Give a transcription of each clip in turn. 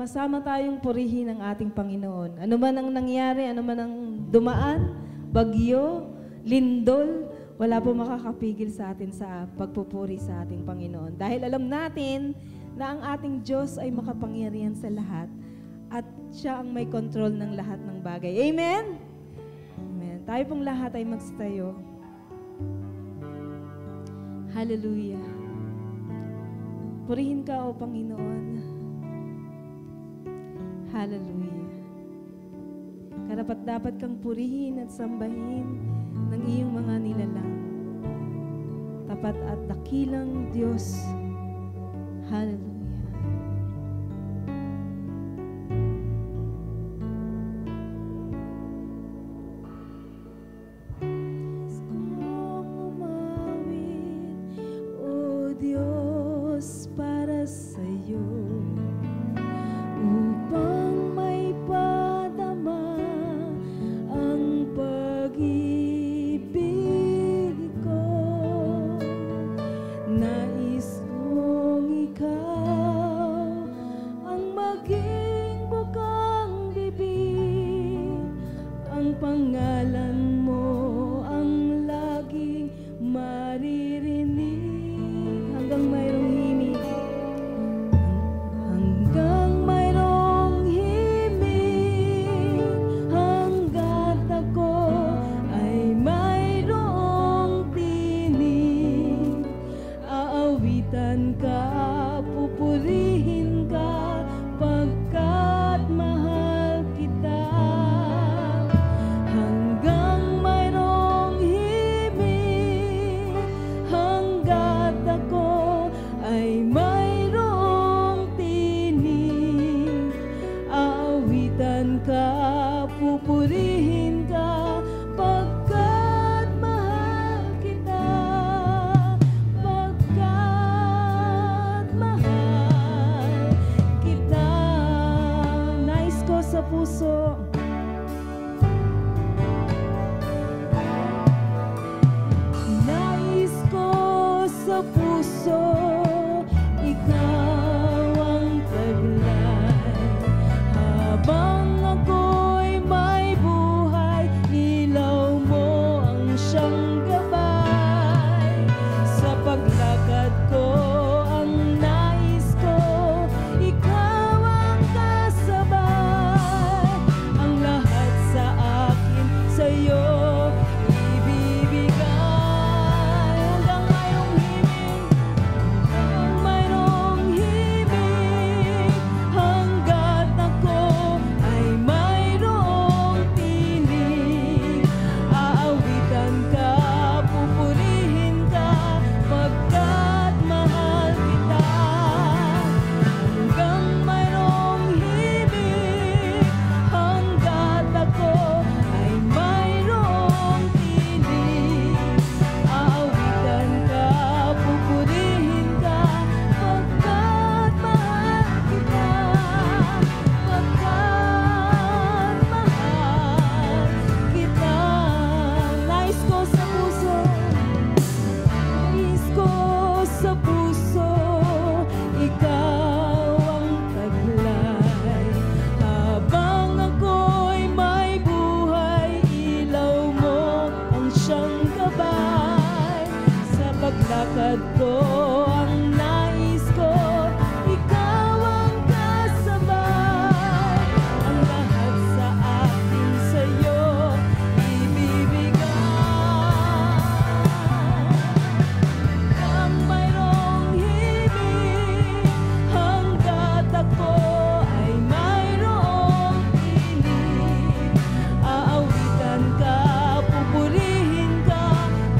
sama-sama tayong purihin ang ating Panginoon. Ano man ang nangyari, ano man ang dumaan, bagyo, lindol, wala po makakapigil sa atin sa pagpupuri sa ating Panginoon. Dahil alam natin na ang ating Diyos ay makapangyarihan sa lahat at siya ang may control ng lahat ng bagay. Amen? Amen. Tayo pong lahat ay magsitayo. Hallelujah. Purihin ka, O Panginoon. Hallelujah. Karapat-dapat kang purihin at sambahin ng iyong mga nilalang. Tapat at dakilang Diyos. Hallelujah.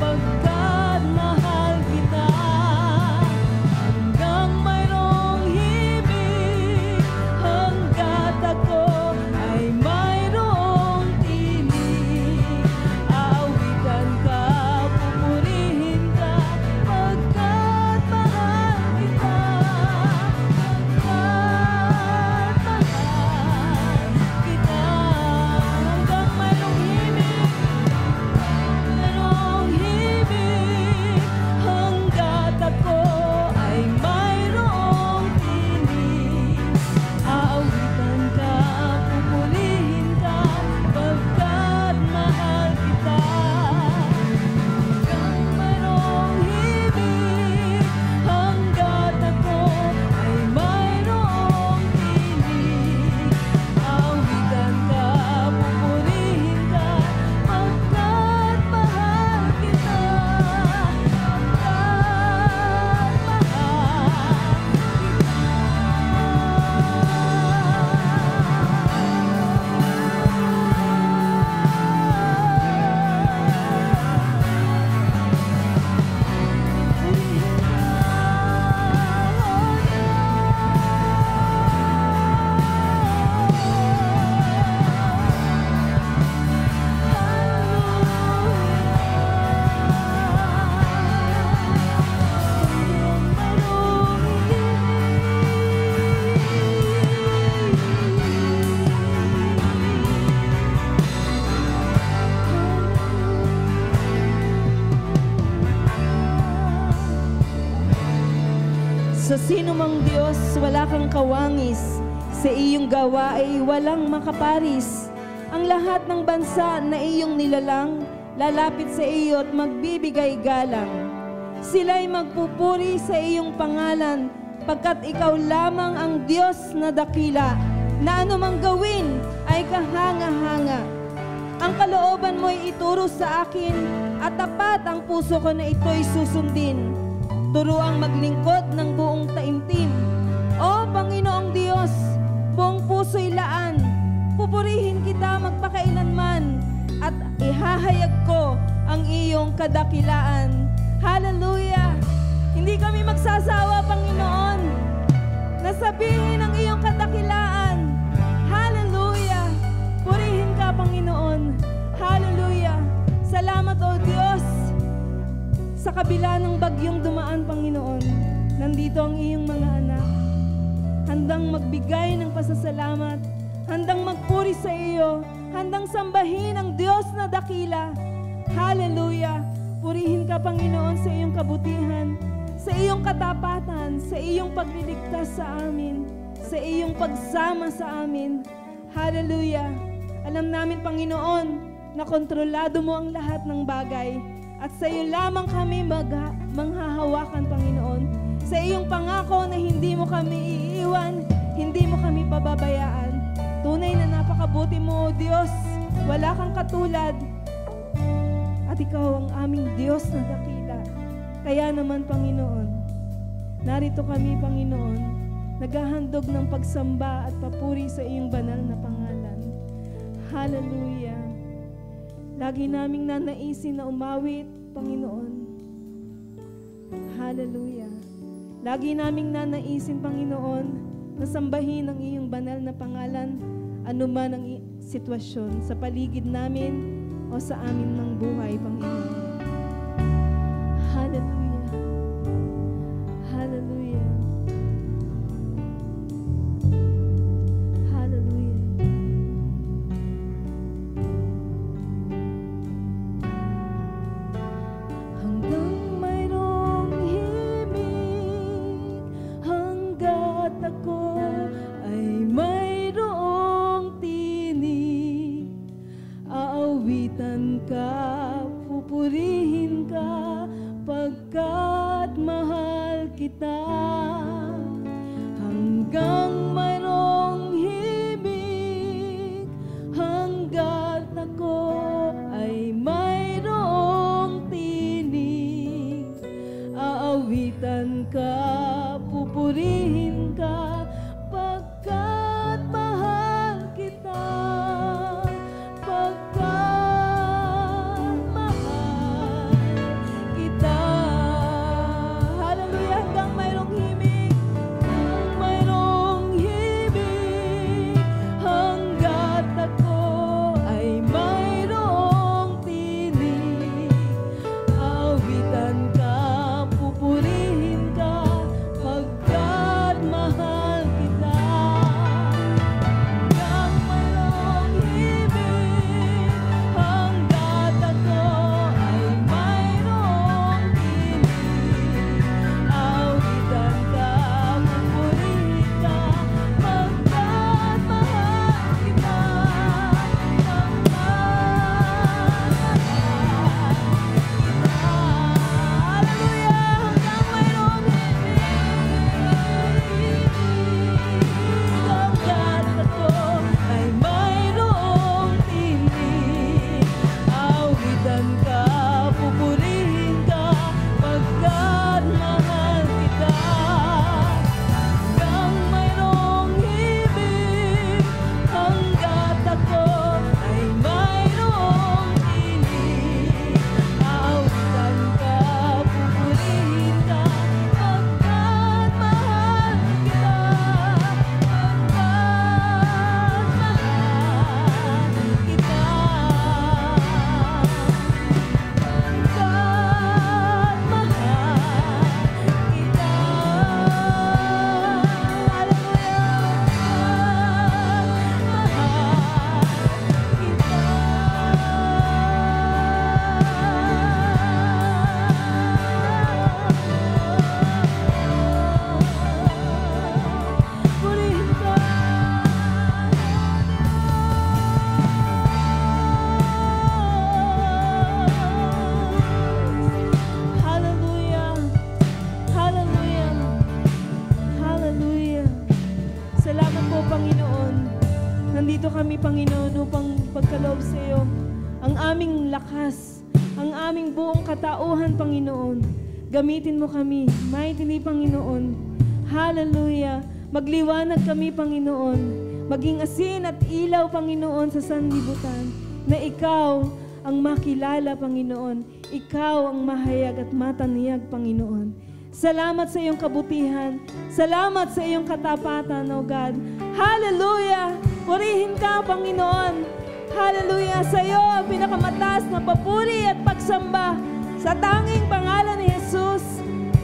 Pagkat mahal kita. Sa sino mang Diyos, wala kang kawangis. Sa iyong gawa ay walang makaparis. Ang lahat ng bansa na iyong nilalang, lalapit sa iyo at magbibigay galang. Sila'y magpupuri sa iyong pangalan, pagkat ikaw lamang ang Diyos na dakila, na anumang gawin ay kahanga-hanga. Ang kalooban mo'y ituro sa akin, at tapat ang puso ko na ito'y susundin. Turuang maglingkod ng buong taimtim. O Panginoong Diyos, buong puso'y laan, pupurihin kita magpakailanman, at ihahayag ko ang iyong kadakilaan. Hallelujah! Hindi kami magsasawa, Panginoon, na sabihin ang iyong kadakilaan. Hallelujah! Purihin ka, Panginoon. Hallelujah! Salamat, O Diyos. Sa kabila ng bagyong dumaan, Panginoon, nandito ang iyong mga anak. Handang magbigay ng pasasalamat, handang magpuri sa iyo, handang sambahin ang Diyos na dakila. Hallelujah! Purihin ka, Panginoon, sa iyong kabutihan, sa iyong katapatan, sa iyong pagliligtas sa amin, sa iyong pagsama sa amin. Hallelujah! Alam namin, Panginoon, na kontrolado mo ang lahat ng bagay, at sa iyo lamang kami manghahawakan, Panginoon. Sa iyong pangako na hindi mo kami iiwan, hindi mo kami pababayaan. Tunay na napakabuti mo, O Diyos. Wala kang katulad. At ikaw ang aming Diyos na dakila. Kaya naman, Panginoon, narito kami, Panginoon, naghahandog ng pagsamba at papuri sa iyong banal na pangalan. Hallelujah! Lagi naming nanaisin na umawit, Panginoon. Hallelujah! Lagi naming nanaisin, Panginoon, na sambahin ang iyong banal na pangalan, anuman ang sitwasyon sa paligid namin o sa amin ng buhay, Panginoon. Hallelujah! Hallelujah! Pupurihin ka pagkat mahal kita. Hanggang mayroong himig, hanggat ako ay mayroong tinig. Aawitan ka, pupurihin ka pagkat mahal kita. Hanggat ako ay mayroong malakas ang aming buong katauhan, Panginoon. Gamitin mo kami, mightily, Panginoon. Hallelujah. Magliwanag kami, Panginoon. Maging asin at ilaw, Panginoon, sa sanlibutan. Na Ikaw ang makilala, Panginoon. Ikaw ang mahayag at mataniyag, Panginoon. Salamat sa iyong kabutihan. Salamat sa iyong katapatan, O God. Hallelujah! Purihin ka, Panginoon. Hallelujah! Sa iyo ang pinakamataas na papuri at pagsamba sa tanging pangalan ni Jesus.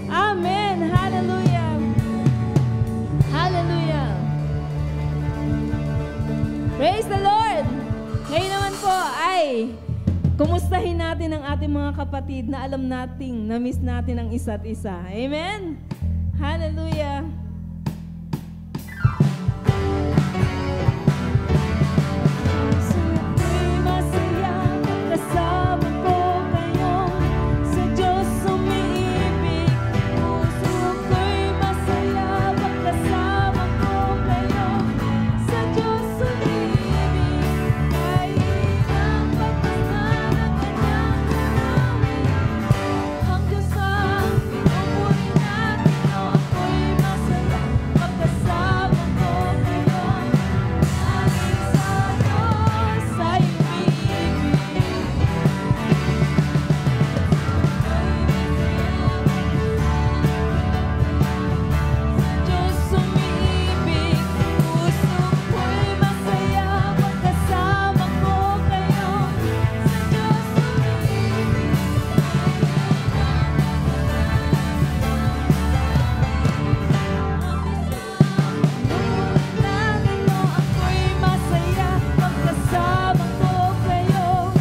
Amen! Hallelujah! Hallelujah! Praise the Lord! Ngayon naman po ay kumustahin natin ang ating mga kapatid na alam nating na-miss natin ang isa't isa. Amen? Hallelujah! Kasama ko kayo, sa Diyos umiibig. Puso ko'y masaya pagkasama ko kayo, sa Diyos umiibig. Kahit ang pagpasnan ng kanyang garawin, ang Diyos ang pinupuri natin. O ako'y masaya pagkasama ko kayo, aking sa Diyos ay umiibig. Diyos umiibig, puso ko'y masaya pagkasama ko kayo, sa Diyos umiibig. Natin mo ako'y masaya pagkasama ko kayo,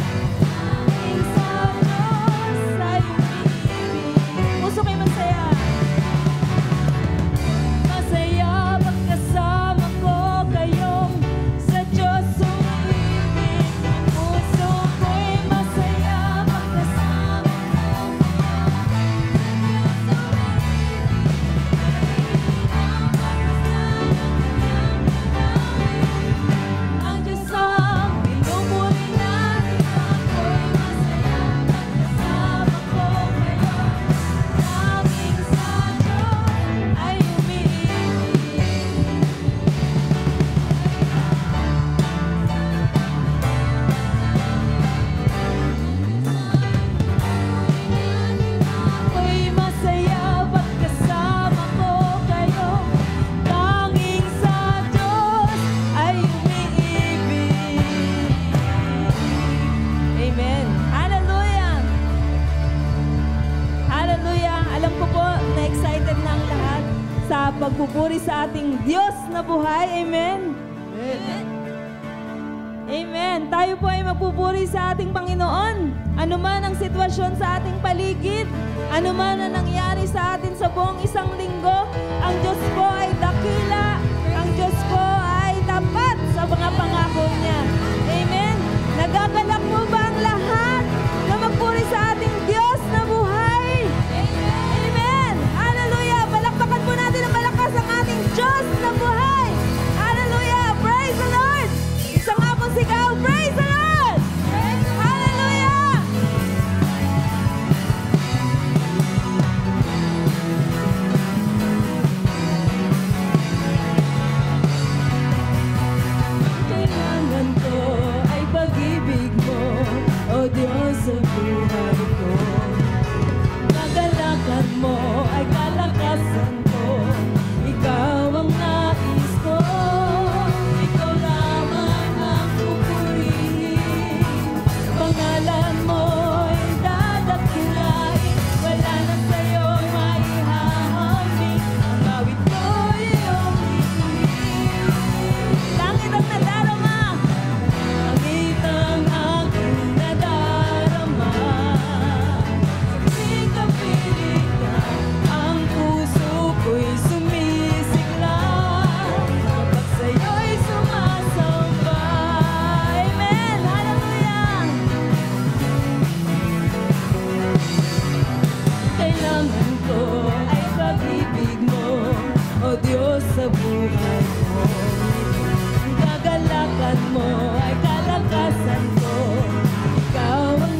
aking sa Diyos ay umiibig. Puso ko'y masaya. Masaya pagkasama ko kayo, sa Diyos umiibig. Puso ko'y masaya pagkasama ko ang Diyos ang pinupuri natin. Ako'y masaya pagkasama ko kayo, aking sa Diyos ay umiibig. Ako'y masaya pagkasama ko kayo, tanging sa Diyos ay umiibig. Amen. Hallelujah! Hallelujah! Alam ko po na excited na ang lahat sa pagpupuri sa ating Diyos na buhay. Amen. Amen. Tayo po ay magpupuri sa ating Panginoon. Ano man ang sitwasyon sa ating paligid, ano man ang nangyari sa atin sa buong isang linggo, ang Diyos po ay dakila, ang Diyos po ay tapat sa mga pangako niya. Amen. Nagagalak mo ba ang lahat na magpuri sa ating Diyos na buhay? Amen. Hallelujah. Palakpakan po natin ang malakas ang ating Diyos na buhay. Hallelujah. Praise the Lord. Isang hapon sigaw. Praise the Lord. Hallelujah. Kailangan ko ay pag-ibig mo, O Diyos sa buhay ko. Kagalakan mo ay kalakasan ko, Ikaw ang nais ko. Ikaw lamang ang pupurihin, pangalan mo'y dadakilain. Wala na sa'yo'y maihahambing, ang awit ko'y iyong iihin. Langit ang nadarama, langit ang aking nadarama. Sa kapiling ka, ang puso ko'y sumisigla, kapag sa'yo'y sumasamba. Amen! Hallelujah! Kailangan ko ay pag-ibig mo, O Diyos sa buhay ko. Ang kagalakan mo ay kalakasan ko, Ikaw ang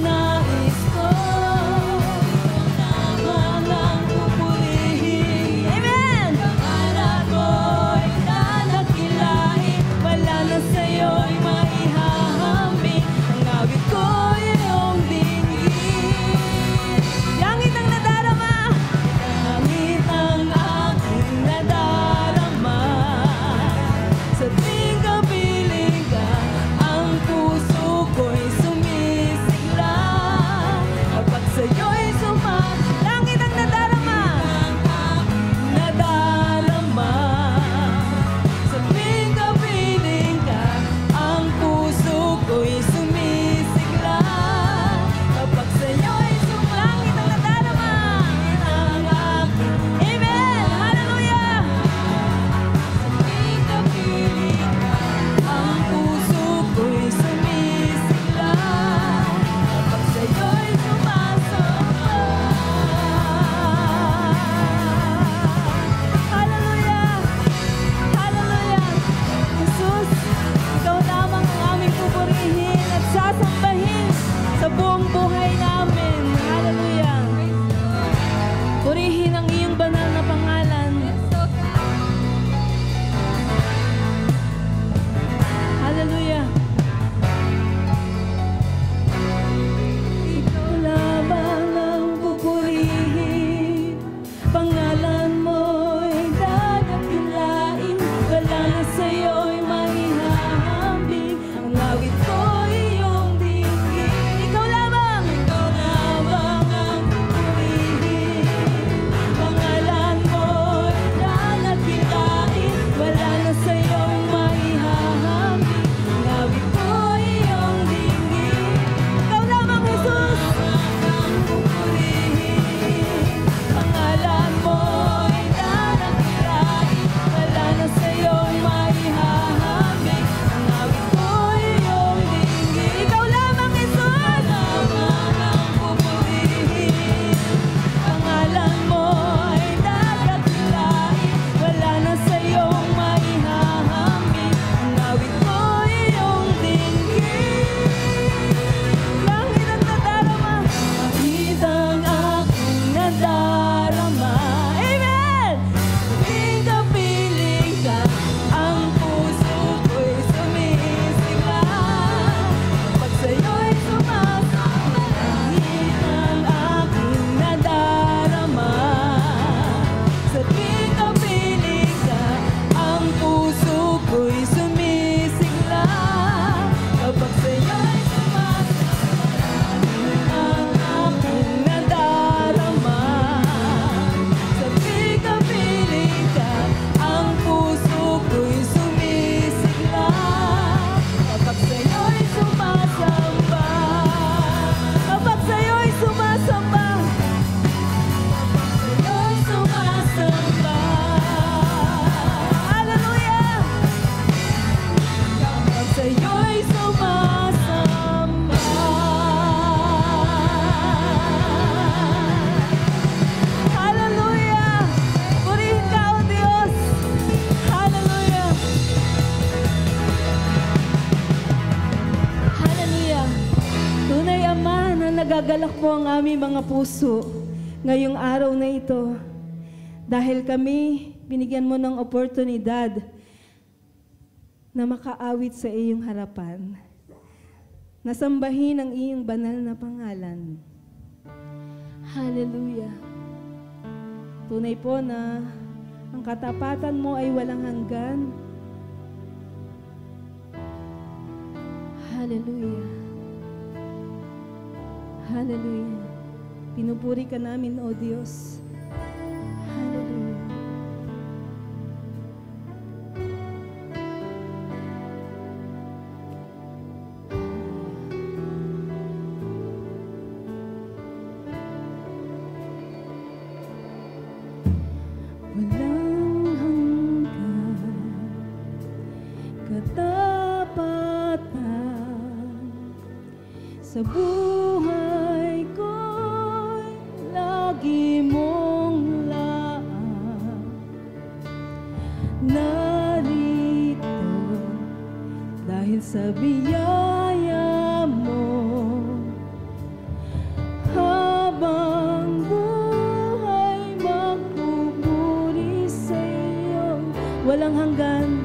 po ang aming mga puso ngayong araw na ito. Dahil kami, binigyan mo ng oportunidad na makaawit sa iyong harapan. Nasambahin ang iyong banal na pangalan. Hallelujah. Tunay po na ang katapatan mo ay walang hanggan. Hallelujah. Hallelujah. Pinupuri ka namin, O Diyos. Hallelujah. Walang hanggan, katapatan sa buhay ko'y lagi mong laan. Narito dahil sa biyaya mo, habang buhay magpupuri sa iyo. Walang hanggan,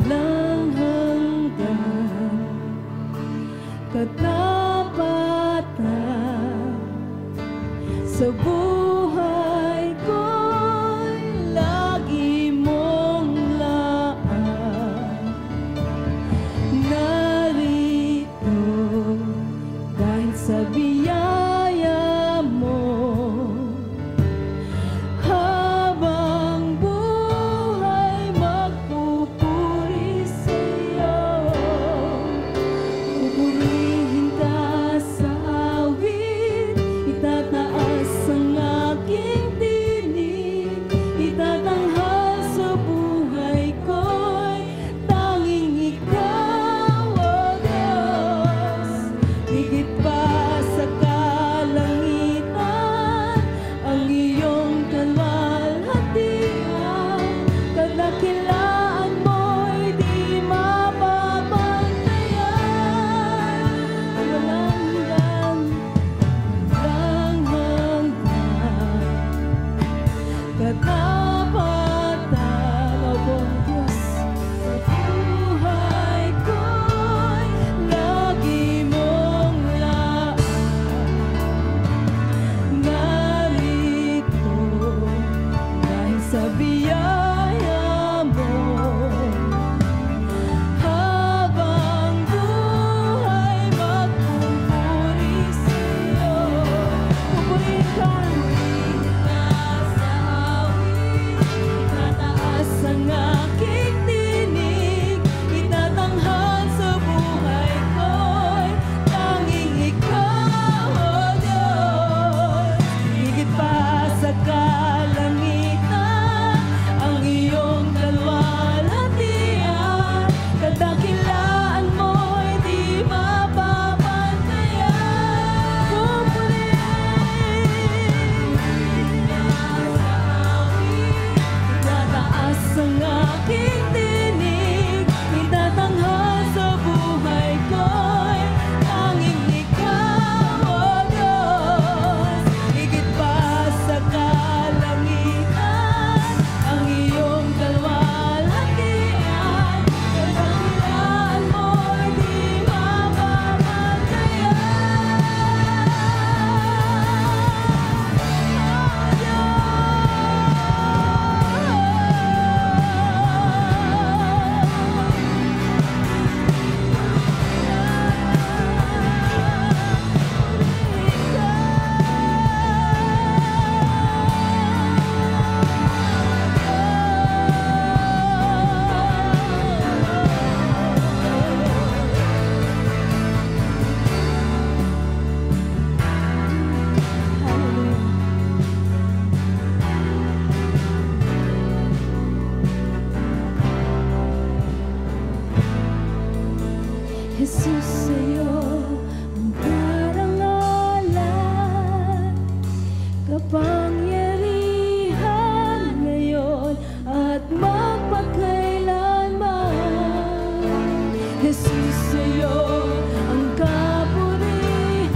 walang hanggan, katapatan sa buhay ko'y lagi mong laan. Narito dahil sa biyaya mo, habang buhay magpupuri sa iyo. Pupurihin ka sa awit, itataas ang aking tinig, itatanghal sa buhay ko'y tanging ikaw, O Diyos. Higit pa sa kalangitan ang iyong kalwalhatian, kadakilaan mo'y di mapapantayan. Walang hanggan, walang hanggan, katapatan, O Diyos, sa buhay ko'y lagi mong laan. Narito dahil sa biyaya mo, habang buhay magpupuri sa iyo. Pupurihan ka sa awit, itataas ang aking tinig, itatanghal sa buhay ko'y tanging ikaw, O Diyos. Higit pa sa kalangitan ang iyong kalwalhatian, kadakilaan mo'y di mapapantayan. Pupurihin ka sa awit, itataas ang aking tinig, itatanghal sa buhay ko'y tanging ikaw, O Diyos. Higit pa sa kalangitan ang iyong kalwalhatian, kadakilaan mo'y di mapapantayan. Jesus, sa'yo ang karangalan, kapangyarihan ngayon at magpakailanman. Jesus, sa'yo ang kapurihan,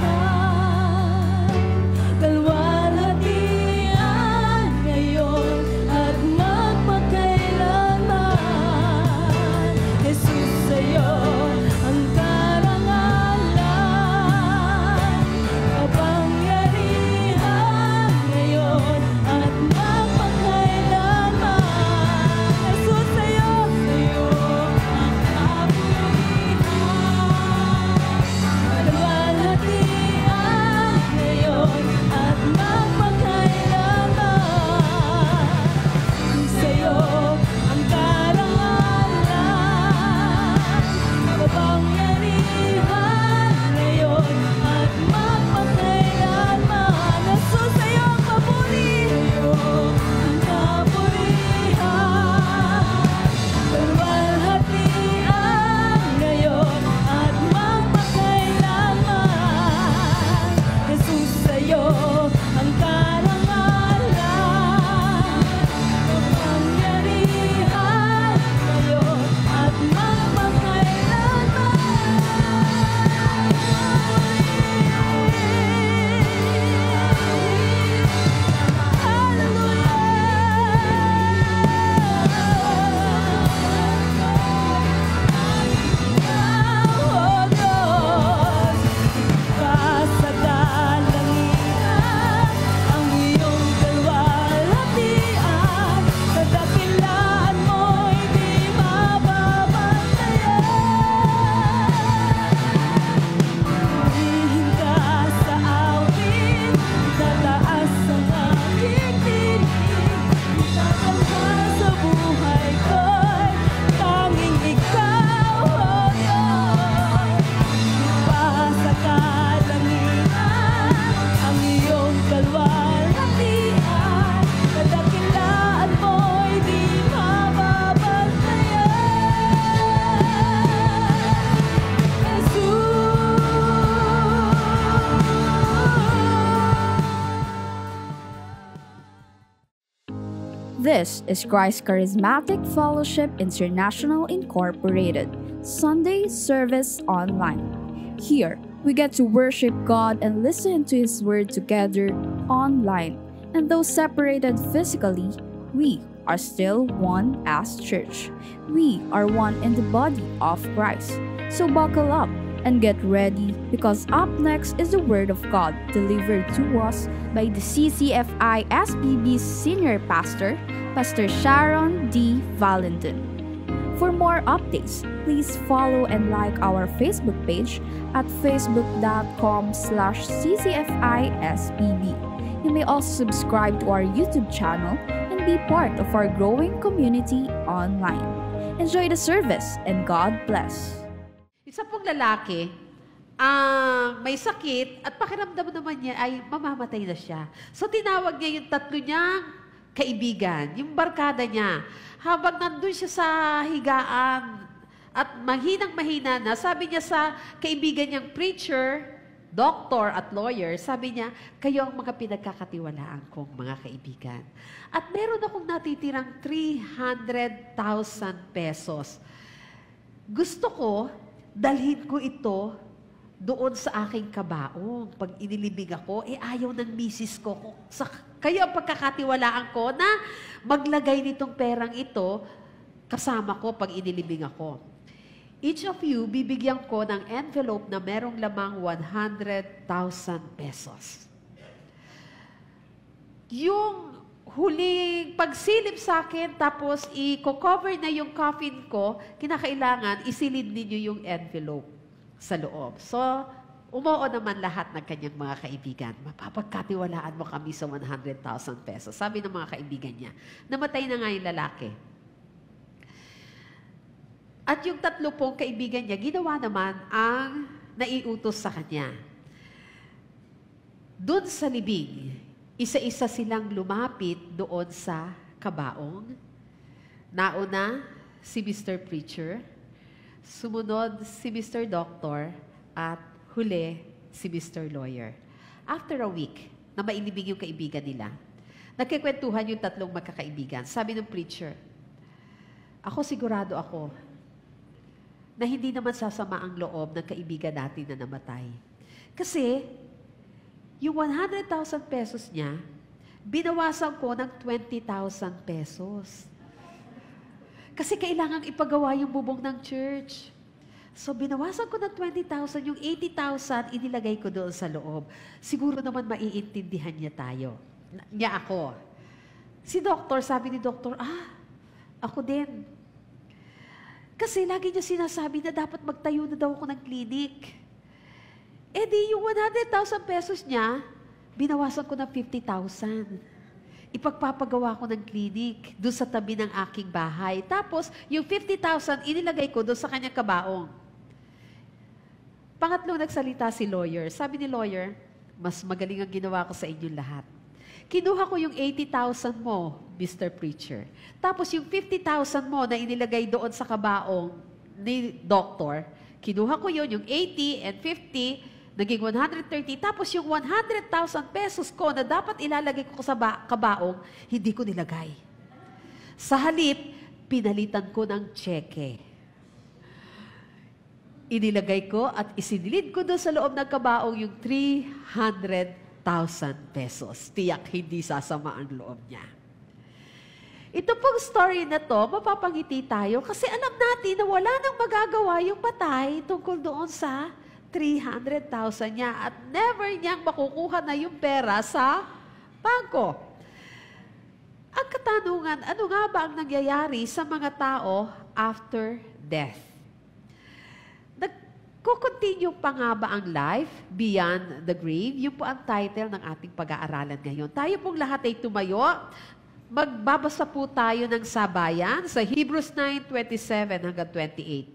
This is Christ Charismatic Fellowship International Incorporated, Sunday Service Online. Here, we get to worship God and listen to His Word together online. And though separated physically, we are still one as church. We are one in the body of Christ. So buckle up and get ready, because up next is the Word of God delivered to us by the CCFI SBB Senior Pastor, Pastor Sharon D. Valentin. For more updates, please follow and like our Facebook page at facebook.com/ccfisbb. You may also subscribe to our YouTube channel and be part of our growing community online. Enjoy the service and God bless. Isa pong lalaki, may sakit at pakiramdam naman niya ay mamamatay na siya. So tinawag niya yung tatlo niyang kaibigan, yung barkada niya. Habang nandun siya sa higaan at mahinang-mahina na, sabi niya sa kaibigan niyang preacher, doctor at lawyer, sabi niya, kayo ang mga pinagkakatiwalaan kong mga kaibigan. At meron akong natitirang 300,000 pesos. Gusto ko, dalhin ko ito doon sa aking kabaong. Pag inilibing ako, ayaw ng misis ko. Kayo ang pagkakatiwalaan ko na maglagay nitong perang ito kasama ko pag inilibing ako. Each of you, bibigyan ko ng envelope na merong lamang 100,000 pesos. Yung huling pagsilip sa akin, tapos i-cover na yung coffin ko, kinakailangan isilid ninyo yung envelope sa loob. So, umuo naman lahat ng kanyang mga kaibigan. Mapapagkatiwalaan mo kami sa 100,000 pesos. Sabi ng mga kaibigan niya, namatay na nga yung lalaki. At yung tatlo pong kaibigan niya, ginawa naman ang naiutos sa kanya. Doon sa libing, isa-isa silang lumapit doon sa kabaong. Nauna si Mr. Preacher, sumunod si Mr. Doctor, at huli si Mr. Lawyer. After a week, na mailibing yung kaibigan nila, nagkikwentuhan yung tatlong magkakaibigan. Sabi ng preacher, ako sigurado ako na hindi naman sasama ang loob ng kaibigan natin na namatay. Kasi, yung 100,000 pesos niya, binawasan ko ng 20,000 pesos. Kasi kailangang ipagawa yung bubong ng church. So, binawasan ko ng 20,000, yung 80,000, inilagay ko doon sa loob. Siguro naman maiintindihan niya ako. Si Doktor, sabi ni Doktor, ako din. Kasi lagi niya sinasabi na dapat magtayo na daw ako ng klinik. Di yung 100,000 pesos niya, binawasan ko ng 50,000. Ipagpapagawa ko ng klinik doon sa tabi ng aking bahay. Tapos, yung 50,000, inilagay ko doon sa kanyang kabaong. Pangatlong nagsalita si lawyer. Sabi ni lawyer, mas magaling ang ginawa ko sa inyong lahat. Kinuha ko yung 80,000 mo, Mr. Preacher. Tapos yung 50,000 mo na inilagay doon sa kabaong ni Doctor, kinuha ko yun, yung 80 and 50, naging 130. Tapos yung 100,000 pesos ko na dapat ilalagay ko sa kabaong, hindi ko nilagay. Sa halip, pinalitan ko ng tseke. Inilagay ko at isinilid ko doon sa loob ng kabaong yung 300,000 pesos. Tiyak hindi sasama ang loob niya. Ito pong story na to, mapapangiti tayo kasi alam natin na wala nang magagawa yung patay tungkol doon sa 300,000 niya at never niyang makukuha na yung pera sa bangko. Ang katanungan, ano nga ba ang nangyayari sa mga tao after death? Nagko-continue pa nga ba ang life beyond the grave? Yun po ang title ng ating pag-aaralan ngayon. Tayo pong lahat ay tumayo. Magbabasa po tayo ng sabayan sa Hebrews 9:27 hanggang 28.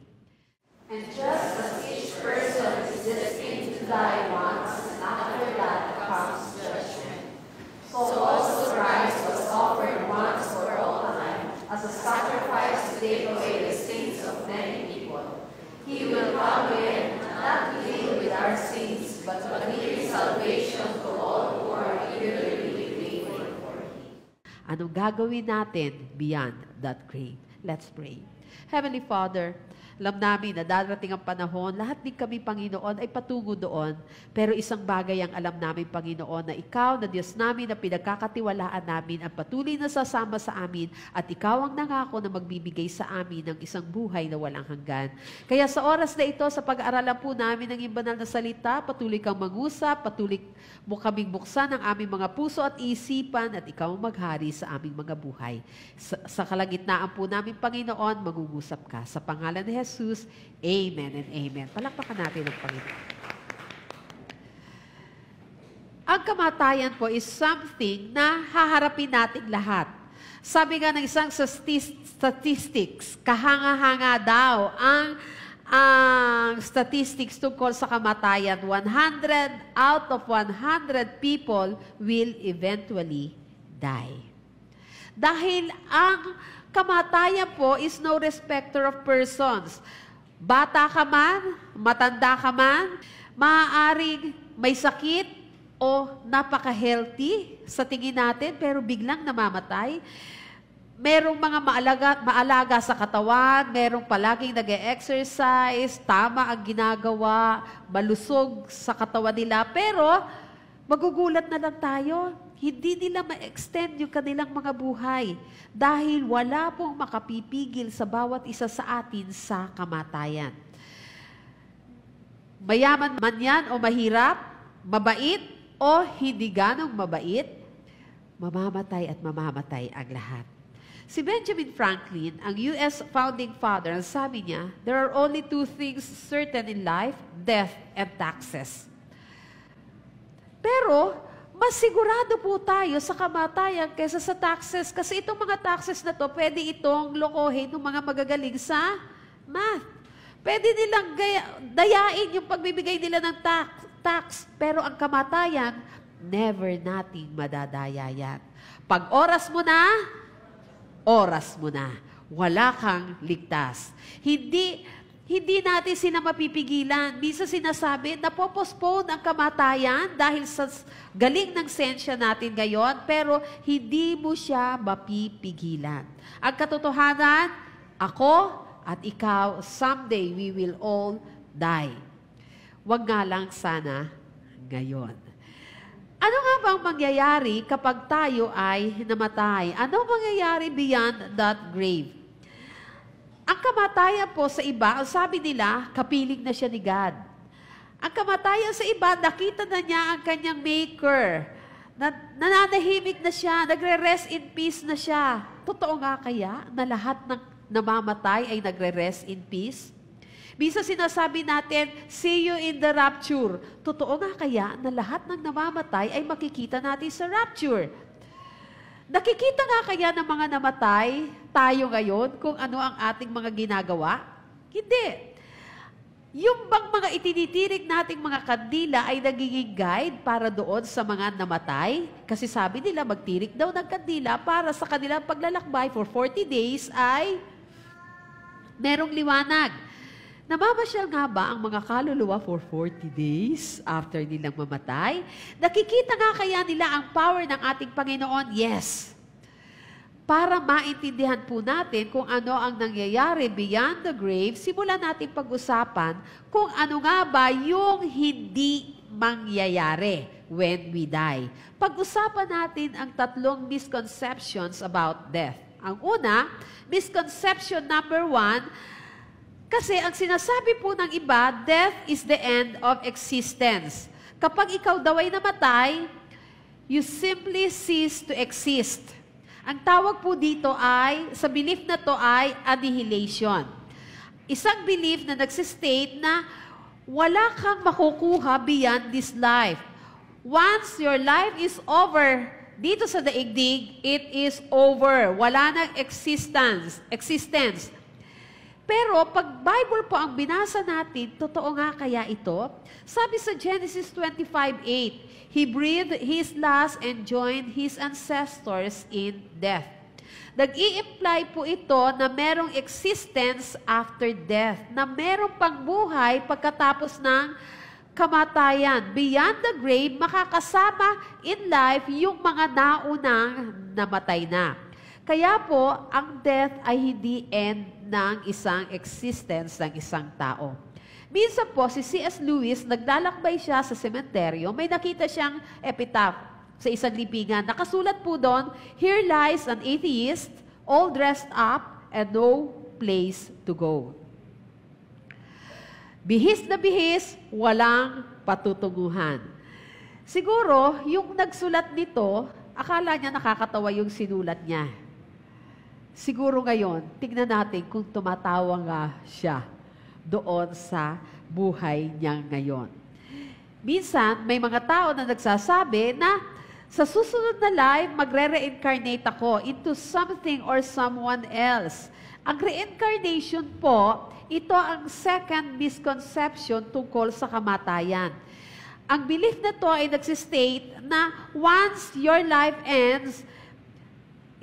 And just as each person is destined to die once, and after that comes judgment, so also Christ was offered once for all time as a sacrifice to take away the sins of many people. He will come again, not to deal with our sins, but to give salvation to all who are eagerly waiting for Him. Anong gagawin natin beyond that grave? Let's pray. Heavenly Father, alam namin na darating ang panahon, lahat din kami, Panginoon, ay patungo doon. Pero isang bagay ang alam namin, Panginoon, na Ikaw, na Diyos namin, na pinagkakatiwalaan namin, ang patuloy na sasama sa amin, at Ikaw ang nangako na magbibigay sa amin ng isang buhay na walang hanggan. Kaya sa oras na ito, sa pag-aaralan po namin ng iyong banal na salita, patuloy kang mag-usap, patuloy mo kaming buksan ang aming mga puso at isipan, at Ikaw ang maghari sa aming mga buhay. Sa kalagitnaan po namin, Panginoon, magugusap ka. Sa pangalan ni Jesus, amen and amen. Palakpakan natin ang Panginoon. Ang kamatayan po is something na haharapin natin lahat. Sabi nga ng isang statistics, kahanga-hanga daw ang statistics tungkol sa kamatayan. 100 out of 100 people will eventually die. Dahil ang kamatayan po is no respecter of persons. Bata ka man, matanda ka man, maaaring may sakit o napaka-healthy sa tingin natin pero biglang namamatay. Merong mga maalaga sa katawan, merong palaging nag-e-exercise, tama ang ginagawa, malusog sa katawan nila, pero magugulat na lang tayo. Hindi nila ma-extend yung kanilang mga buhay dahil wala pong makapipigil sa bawat isa sa atin sa kamatayan. Mayaman man yan o mahirap, mabait o hindi ganong mabait, mamamatay at mamamatay ang lahat. Si Benjamin Franklin, ang US founding father, ang sabi niya, there are only two things certain in life, death and taxes. Pero, mas sigurado po tayo sa kamatayan kaysa sa taxes. Kasi itong mga taxes na to, pwede itong lokohin ng mga magagaling sa math. Pwede nilang dayain yung pagbibigay nila ng tax. Pero ang kamatayan, never nating madadaya yan. Pag oras mo na, oras mo na. Wala kang ligtas. Hindi natin sila mapipigilan. Minsan sinasabi, napopostpone ang kamatayan dahil sa galing ng sensya natin ngayon, pero hindi mo siya mapipigilan. Ang katotohanan, ako at ikaw, someday we will all die. Wag nga lang sana ngayon. Ano nga bang mangyayari kapag tayo ay namatay? Ano mangyayari beyond that grave? Ang kamatayan po sa iba, ang sabi nila, kapiling na siya ni God. Ang kamatayan sa iba, nakita na niya ang kanyang maker. Nananahimik na siya, nagre-rest in peace na siya. Totoo nga kaya na lahat ng namamatay ay nagre-rest in peace? Bisa sinasabi natin, see you in the rapture. Totoo nga kaya na lahat ng namamatay ay makikita natin sa rapture? Nakikita nga kaya ng mga namatay tayo ngayon kung ano ang ating mga ginagawa? Hindi. Yung bang mga itinitirik nating mga kandila ay nagiging guide para doon sa mga namatay? Kasi sabi nila, magtirik daw ng kandila para sa kanilang paglalakbay for 40 days ay merong liwanag. Namamasyal nga ba ang mga kaluluwa for 40 days after nilang mamatay? Nakikita nga kaya nila ang power ng ating Panginoon? Yes. Para maintindihan po natin kung ano ang nangyayari beyond the grave, simulan natin pag-usapan kung ano nga ba yung hindi mangyayari when we die. Pag-usapan natin ang 3 misconceptions about death. Ang una, misconception number 1, kasi ang sinasabi po ng iba, death is the end of existence. Kapag ikaw daw ay namatay, you simply cease to exist. Ang tawag po dito ay, sa belief na to ay annihilation. Isang belief na nagsistate na wala kang makukuha beyond this life. Once your life is over, dito sa daigdig, it is over. Wala nang existence. Pero pag Bible po ang binasa natin, totoo nga kaya ito? Sabi sa Genesis 25:8, He breathed His last and joined His ancestors in death. Nag-i-imply po ito na merong existence after death, na merong pangbuhay pagkatapos ng kamatayan. Beyond the grave, makakasama in life yung mga naunang namatay na. Kaya po, ang death ay hindi end ng isang existence ng isang tao. Minsan po, si C.S. Lewis, naglalakbay siya sa sementeryo, may nakita siyang epitaph sa isang libingan. Nakasulat po doon, "Here lies an atheist, all dressed up, and no place to go." Bihis na bihis, walang patutunguhan. Siguro, yung nagsulat nito, akala niya nakakatawa yung sinulat niya. Siguro ngayon, tignan natin kung tumatawa nga siya doon sa buhay niya ngayon. Minsan, may mga tao na nagsasabi na sa susunod na life, magre-reincarnate ako into something or someone else. Ang reincarnation po, ito ang second misconception tungkol sa kamatayan. Ang belief na to ay nagsistate na once your life ends,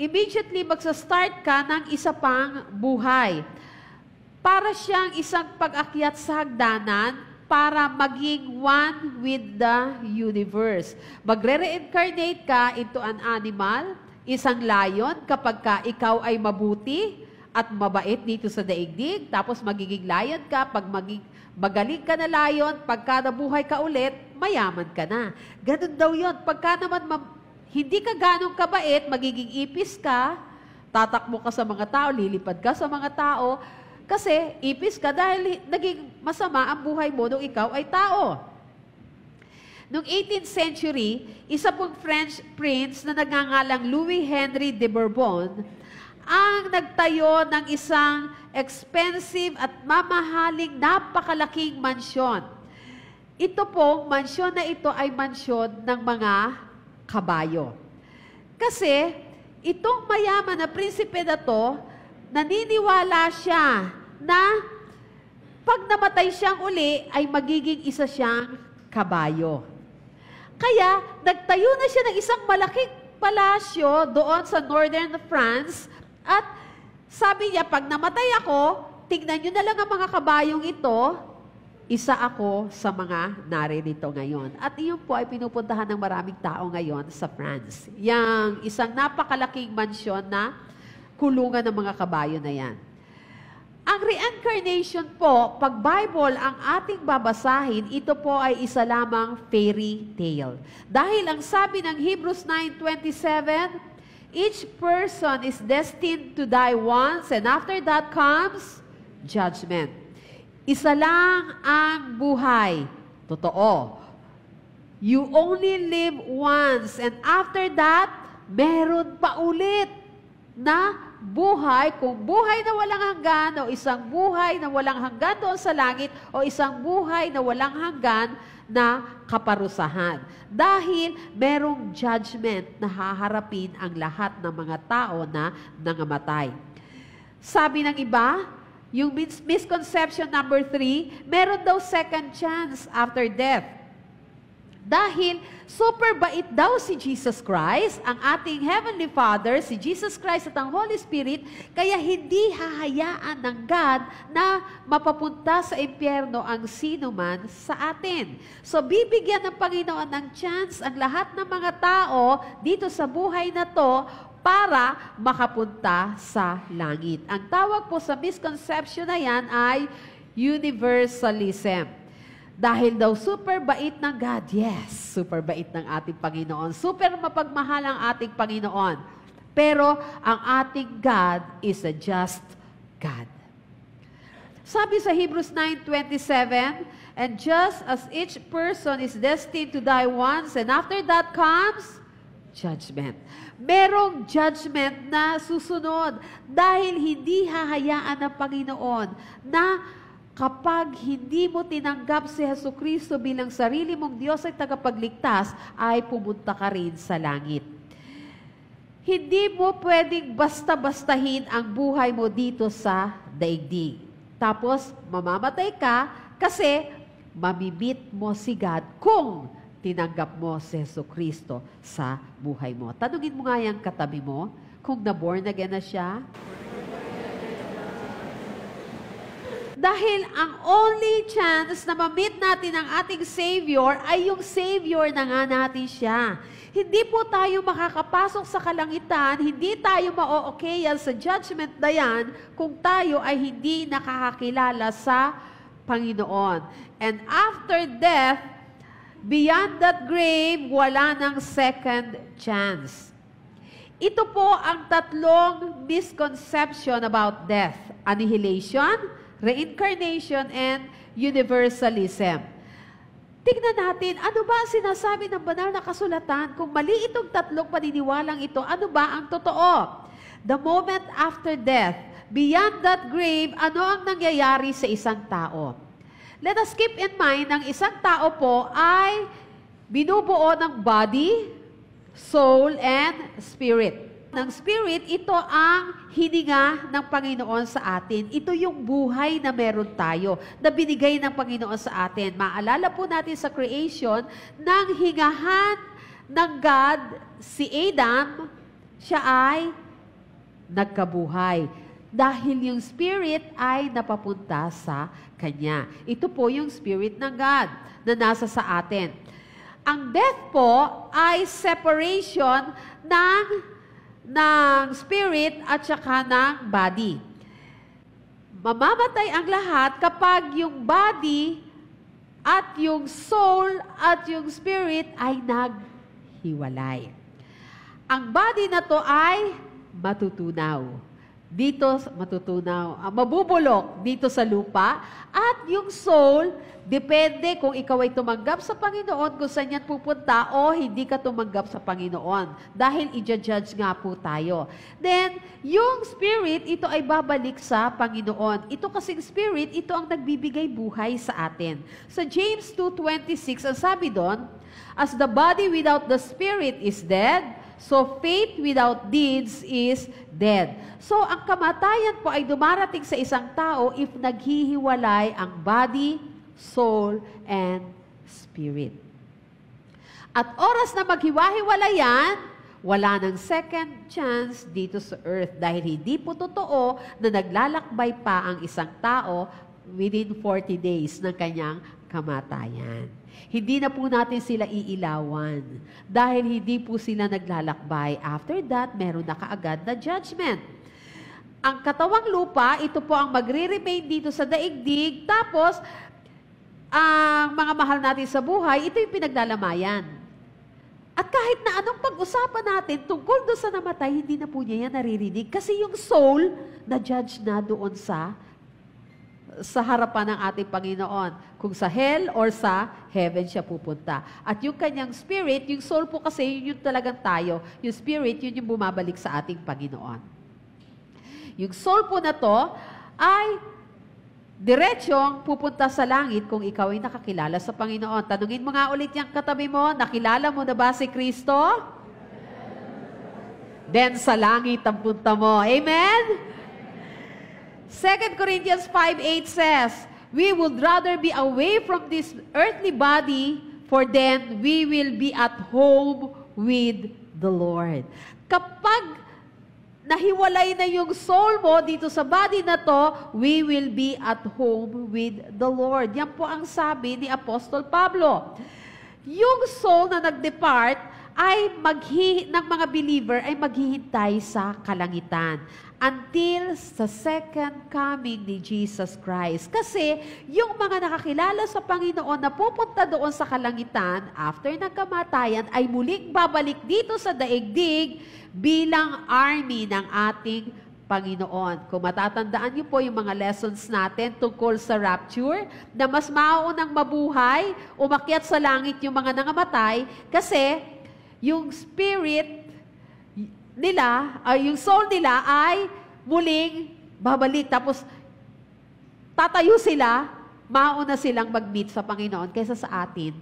immediately magsa-start ka ng isa pang buhay. Para siyang isang pag-akyat sa hagdanan para maging one with the universe. Magre-reincarnate ka into an animal, isang lion, kapag ka ikaw ay mabuti at mabait dito sa daigdig, tapos magiging lion ka, pag magaling ka na lion, pagka nabuhay ka ulit, mayaman ka na. Ganun daw yun. Pagka naman hindi ka ganong kabait, magiging ipis ka, tatakbo ka sa mga tao, lilipad ka sa mga tao, kasi ipis ka dahil naging masama ang buhay mo nung ikaw ay tao. Noong 18th century, isa pong French prince na nagngangalang Louis Henry de Bourbon ang nagtayo ng isang expensive at mamahaling napakalaking mansyon. Ito pong mansyon na ito ay mansyon ng mga kabayo. Kasi itong mayaman na prinsipe na to, naniniwala siya na pag namatay siyang uli, ay magiging isa siyang kabayo. Kaya, nagtayo na siya ng isang malaking palasyo doon sa northern France at sabi niya, pag namatay ako, tignan nyo na lang ang mga kabayong ito, isa ako sa mga naririto ngayon. At iyon po ay pinupuntahan ng maraming tao ngayon sa France. Yang isang napakalaking mansyon na kulungan ng mga kabayo na yan. Ang reincarnation po, pag Bible ang ating babasahin, ito po ay isa lamang fairy tale. Dahil ang sabi ng Hebrews 9:27, each person is destined to die once and after that comes judgment. Isa lang ang buhay. Totoo. You only live once and after that, meron pa ulit na buhay, kung buhay na walang hanggan o isang buhay na walang hanggan doon sa langit o isang buhay na walang hanggan na kaparusahan. Dahil merong judgment na haharapin ang lahat ng mga tao na nangamatay. Sabi ng iba, yung misconception number 3, meron daw second chance after death. Dahil super bait daw si Jesus Christ, ang ating Heavenly Father, si Jesus Christ at ang Holy Spirit, kaya hindi hahayaan ng God na mapapunta sa impyerno ang sino man sa atin. So bibigyan ng Panginoon ng chance ang lahat ng mga tao dito sa buhay na to para makapunta sa langit. Ang tawag po sa misconception na yan ay universalism. Dahil daw super bait ng God, yes, super bait ng ating Panginoon. Super mapagmahal ang ating Panginoon. Pero ang ating God is a just God. Sabi sa Hebrews 9:27, and just as each person is destined to die once, and after that comes judgment. Merong judgment na susunod dahil hindi hahayaan ng Panginoon na kapag hindi mo tinanggap si Jesucristo bilang sarili mong Diyos at tagapagligtas, ay pumunta ka rin sa langit. Hindi mo pwedeng basta-bastahin ang buhay mo dito sa daigdig. Tapos, mamamatay ka kasi mamimit mo si God kung tinanggap mo si Jesucristo sa buhay mo. Tanungin mo nga yung katabi mo kung na-born again na siya. Dahil ang only chance na ma-meet natin ang ating Savior ay yung Savior na nga natin siya. Hindi po tayo makakapasok sa kalangitan, hindi tayo ma-o-okayan sa judgment na yan kung tayo ay hindi nakakakilala sa Panginoon. And after death, beyond that grave, wala nang second chance. Ito po ang tatlong misconception about death: annihilation, reincarnation, and universalism. Tignan natin, ano ba ang sinasabi ng banal na kasulatan? Kung mali itong tatlong paniniwalang ito, ano ba ang totoo? The moment after death, beyond that grave, ano ang nangyayari sa isang tao? Let us keep in mind, ang isang tao po ay binubuo ng body, soul, and spirit. Ng spirit, ito ang hininga ng Panginoon sa atin. Ito yung buhay na meron tayo, na binigay ng Panginoon sa atin. Maalala po natin sa creation, nang hingahan ng God si Adam, siya ay nagkabuhay. Dahil yung spirit ay napapunta sa kanya. Ito po yung spirit ng God na nasa sa atin. Ang death po ay separation ng spirit at saka ng body. Mamamatay ang lahat kapag yung body at yung soul at yung spirit ay naghiwalay. Ang body na to ay matutunaw. Mabubulok dito sa lupa, at yung soul, depende kung ikaw ay tumanggap sa Panginoon, kung saan yan pupunta, o hindi ka tumanggap sa Panginoon. Dahil i-judge nga po tayo. Then, yung spirit, ito ay babalik sa Panginoon. Ito kasing spirit, ito ang nagbibigay buhay sa atin. Sa James 2:26, ang sabi doon, as the body without the spirit is dead, so faith without deeds is dead. So, ang kamatayan po ay dumarating sa isang tao if naghihiwalay ang body, soul, and spirit. At oras na maghiwa-hiwalay yan, wala nang second chance dito sa earth dahil hindi po totoo na naglalakbay pa ang isang tao within 40 days ng kanyang kamatayan. Hindi na po natin sila iilawan dahil hindi po sila naglalakbay. After that, meron na kaagad na judgment. Ang katawang lupa, ito po ang magre-remain dito sa daigdig, tapos ang mga mahal natin sa buhay, ito yung pinaglalamayan. At kahit na anong pag-usapan natin tungkol doon sa namatay, hindi na po niya yan naririnig kasi yung soul na judge na doon sa harapan ng ating Panginoon. Kung sa hell or sa heaven siya pupunta. At yung kanyang spirit, yung soul po kasi, yun yung talagang tayo. Yung spirit, yun yung bumabalik sa ating Panginoon. Yung soul po na to ay diretsyong pupunta sa langit kung ikaw ay nakakilala sa Panginoon. Tanungin mo nga ulit yung katabi mo, nakilala mo na ba si Kristo? Then sa langit ang punta mo. Amen? 2 Corinthians 5:8 says, we would rather be away from this earthly body, for then we will be at home with the Lord. Kapag nahiwalay na yung soul mo dito sa body na to, we will be at home with the Lord. Yan po ang sabi ni Apostol Pablo. Yung soul na nag-depart ay ng mga believer ay maghihintay sa kalangitan until sa second coming ni Jesus Christ. Kasi yung mga nakakilala sa Panginoon na pupunta doon sa kalangitan after ng kamatayan ay muling babalik dito sa daigdig bilang army ng ating Panginoon. Kung matatandaan niyo po yung mga lessons natin tungkol sa rapture, na mas mauunang mabuhay, umakyat sa langit yung mga nangamatay, kasi yung spirit nila, yung soul nila ay muling babalik. Tapos tatayo sila, mauna silang mag-meet sa Panginoon kaysa sa atin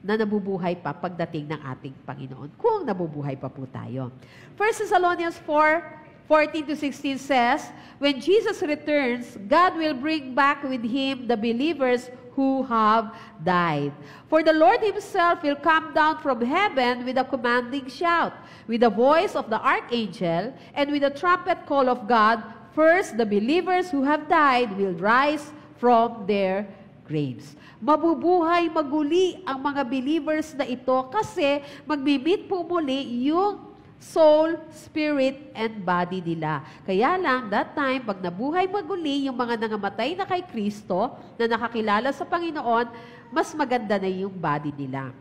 na nabubuhay pa pagdating ng ating Panginoon. Kung nabubuhay pa po tayo. 1 Thessalonians 4:14-16 says, when Jesus returns, God will bring back with Him the believers who have died. For the Lord Himself will come down from heaven with a commanding shout, with the voice of the archangel, and with the trumpet call of God. First, the believers who have died will rise from their graves. Mabubuhay maguli ang mga believers na ito kasi magmi-meet po muli yung soul, spirit, and body nila. Kaya lang, that time, pag nabuhay maguli yung mga nangamatay na kay Kristo, na nakakilala sa Panginoon, mas maganda na yung body nila.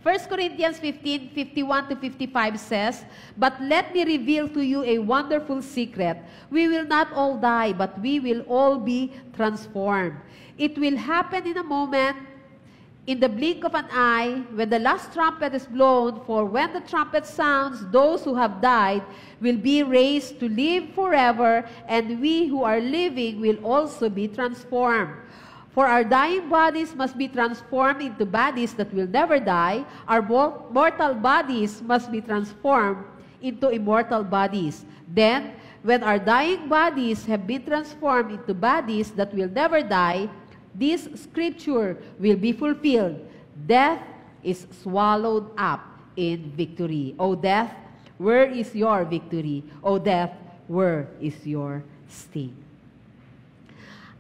1 Corinthians 15:51-55 says, "But let me reveal to you a wonderful secret. We will not all die, but we will all be transformed. It will happen in a moment, in the blink of an eye, when the last trumpet is blown, for when the trumpet sounds, those who have died will be raised to live forever, and we who are living will also be transformed. For our dying bodies must be transformed into bodies that will never die. Our mortal bodies must be transformed into immortal bodies. Then, when our dying bodies have been transformed into bodies that will never die, this scripture will be fulfilled. Death is swallowed up in victory. O death, where is your victory? O death, where is your sting?"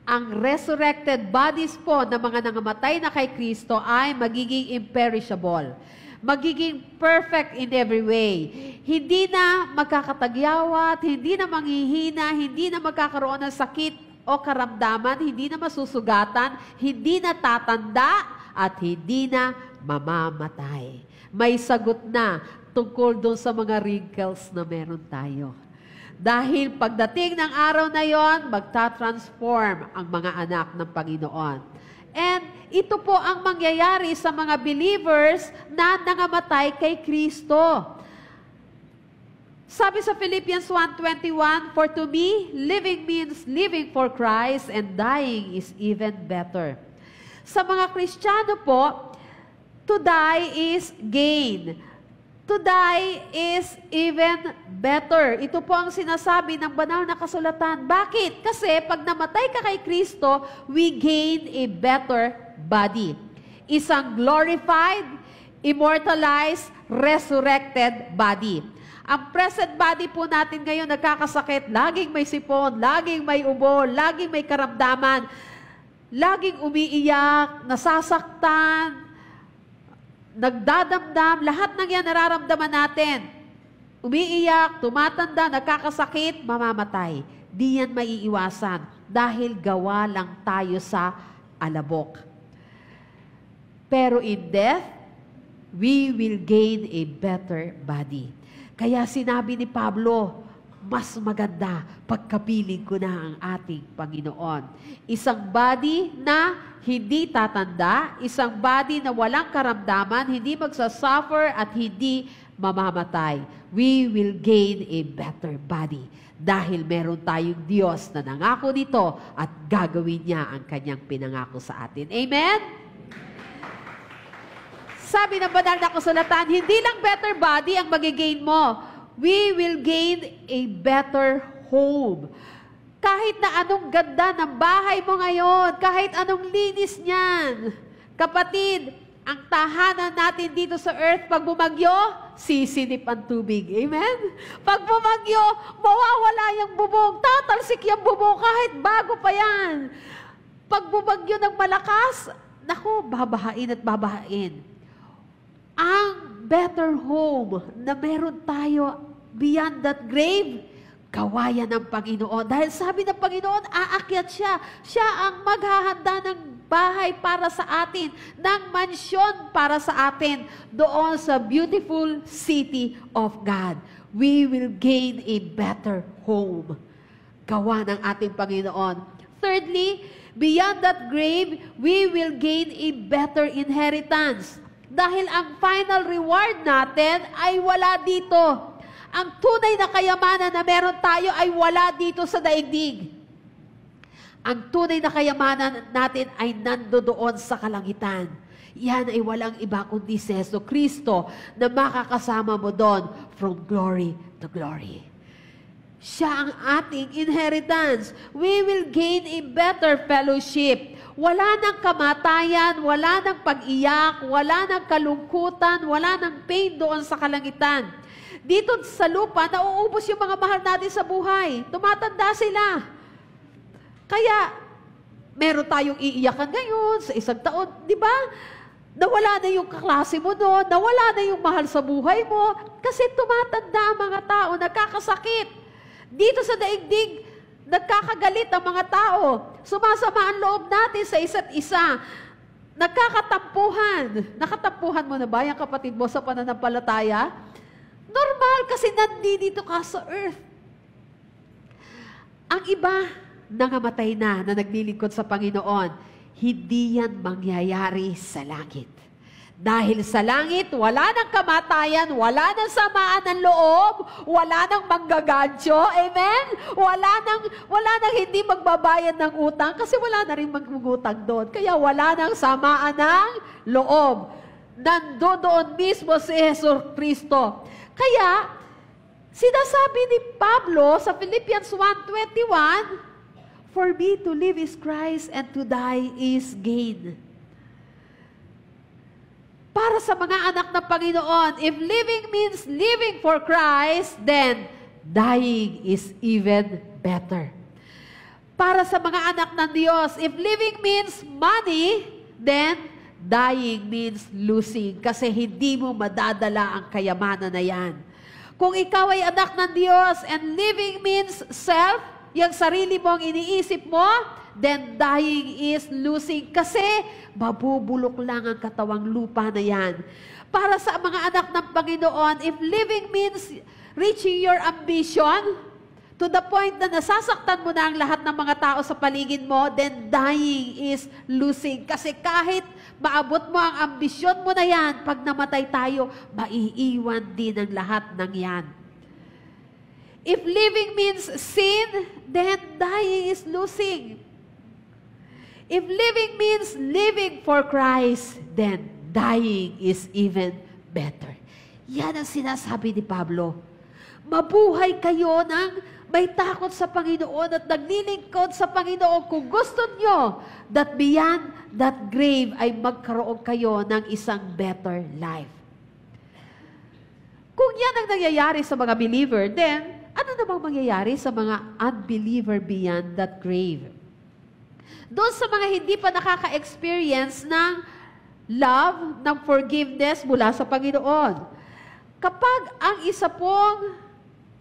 Ang resurrected bodies po ng mga nangamatay na kay Kristo ay magiging imperishable. Magiging perfect in every way. Hindi na magkakatagyawat, hindi na manghihina, hindi na magkakaroon ng sakit o karamdaman, hindi na masusugatan, hindi na tatanda, at hindi na mamamatay. May sagot na tungkol doon sa mga wrinkles na meron tayo. Dahil pagdating ng araw na yon, magta-transform ang mga anak ng Panginoon. And ito po ang mangyayari sa mga believers na nangamatay kay Kristo. Sabi sa Philippians 1:21, "For to me, living means living for Christ, and dying is even better." Sa mga Kristiyano po, to die is gain. To die is even better. Ito po ang sinasabi ng banal na kasulatan. Bakit? Kasi pag namatay ka kay Kristo, we gain a better body. Isang glorified, immortalized, resurrected body. Ang present body po natin ngayon nagkakasakit, laging may sipon, laging may ubo, laging may karamdaman, laging umiiyak, nasasaktan, nagdadamdam, lahat ng yan nararamdaman natin. Umiiyak, tumatanda, nagkakasakit, mamamatay. Di yan maiiwasan dahil gawa lang tayo sa alabok. Pero in death, we will gain a better body. Kaya sinabi ni Pablo, mas maganda pagkapiling ko na ang ating Panginoon. Isang body na hindi tatanda, isang body na walang karamdaman, hindi magsasuffer at hindi mamamatay. We will gain a better body dahil meron tayong Diyos na nangako nito at gagawin niya ang kanyang pinangako sa atin. Amen? Sabi ng banal na kasulatan, hindi lang better body ang magigain mo. We will gain a better home. Kahit na anong ganda ng bahay mo ngayon, kahit anong linis niyan. Kapatid, ang tahanan natin dito sa earth, pag bumagyo, sisinip ang tubig. Amen? Pag bumagyo, mawawala yung bubong. Tatalsik yung bubong kahit bago pa yan. Pag bumagyo ng malakas, naku, babahain at babahain. Ang better home na meron tayo beyond that grave, kawayan ng Panginoon. Dahil sabi ng Panginoon, aakyat siya. Siya ang maghahanda ng bahay para sa atin, ng mansyon para sa atin, doon sa beautiful city of God. We will gain a better home. Gawa ng ating Panginoon. Thirdly, beyond that grave, we will gain a better inheritance. Dahil ang final reward natin ay wala dito. Ang tunay na kayamanan na meron tayo ay wala dito sa daigdig. Ang tunay na kayamanan natin ay nandoon sa kalangitan. Yan ay walang iba kundi si Jesu Kristo na makakasama mo doon from glory to glory. Siya ang ating inheritance. We will gain a better fellowship. Wala nang kamatayan, wala nang pag-iyak, wala nang kalungkutan, wala nang pain doon sa kalangitan. Dito sa lupa, nauubos yung mga mahal natin sa buhay. Tumatanda sila. Kaya, Meron tayong iiyakan ngayon sa isang taon, di ba? Nawala na yung kaklase mo doon, nawala na yung mahal sa buhay mo, kasi tumatanda ang mga tao, nagkakasakit. Dito sa daigdig, nagkakagalit ang mga tao. Sumasama ang loob natin sa isa't isa. Nagkakatampuhan. Nakatampuhan mo na ba yung kapatid mo sa pananampalataya? Normal kasi nandito ka sa earth. Ang iba, nangamatay na naglilingkod sa Panginoon. Hindi yan mangyayari sa langit. Dahil sa langit, wala nang kamatayan, wala nang samaan ng loob, wala nang manggagadyo, amen? Wala nang hindi magbabayad ng utang kasi wala na rin magugutang doon. Kaya wala nang samaan ng loob. Nandoon mismo si Jesus Kristo. Kaya, sinasabi ni Pablo sa Philippians 1:21, "For me to live is Christ and to die is gain." Para sa mga anak ng Panginoon, if living means living for Christ, then dying is even better. Para sa mga anak ng Diyos, if living means money, then dying means losing kasi hindi mo madadala ang kayamanan na yan. Kung ikaw ay anak ng Diyos and living means self, yung sarili mong iniisip mo, then dying is losing kasi mabubulok lang ang katawang lupa na yan. Para sa mga anak ng Panginoon, if living means reaching your ambition, to the point na nasasaktan mo na ang lahat ng mga tao sa paligid mo, then dying is losing. Kasi kahit maabot mo ang ambisyon mo na yan, pag namatay tayo, maiiwan din ang lahat ng yan. If living means sin, then dying is losing. If living means living for Christ, then dying is even better. Yan ang sinasabi ni Pablo. Mabuhay kayo ng may takot sa Panginoon at naglilingkod sa Panginoon kung gusto nyo that beyond that grave ay magkaroon kayo ng isang better life. Kung yan ang nangyayari sa mga believer, then ano namang mangyayari sa mga unbeliever beyond that grave? Doon sa mga hindi pa nakaka-experience ng love, ng forgiveness mula sa Panginoon. Kapag ang isa pong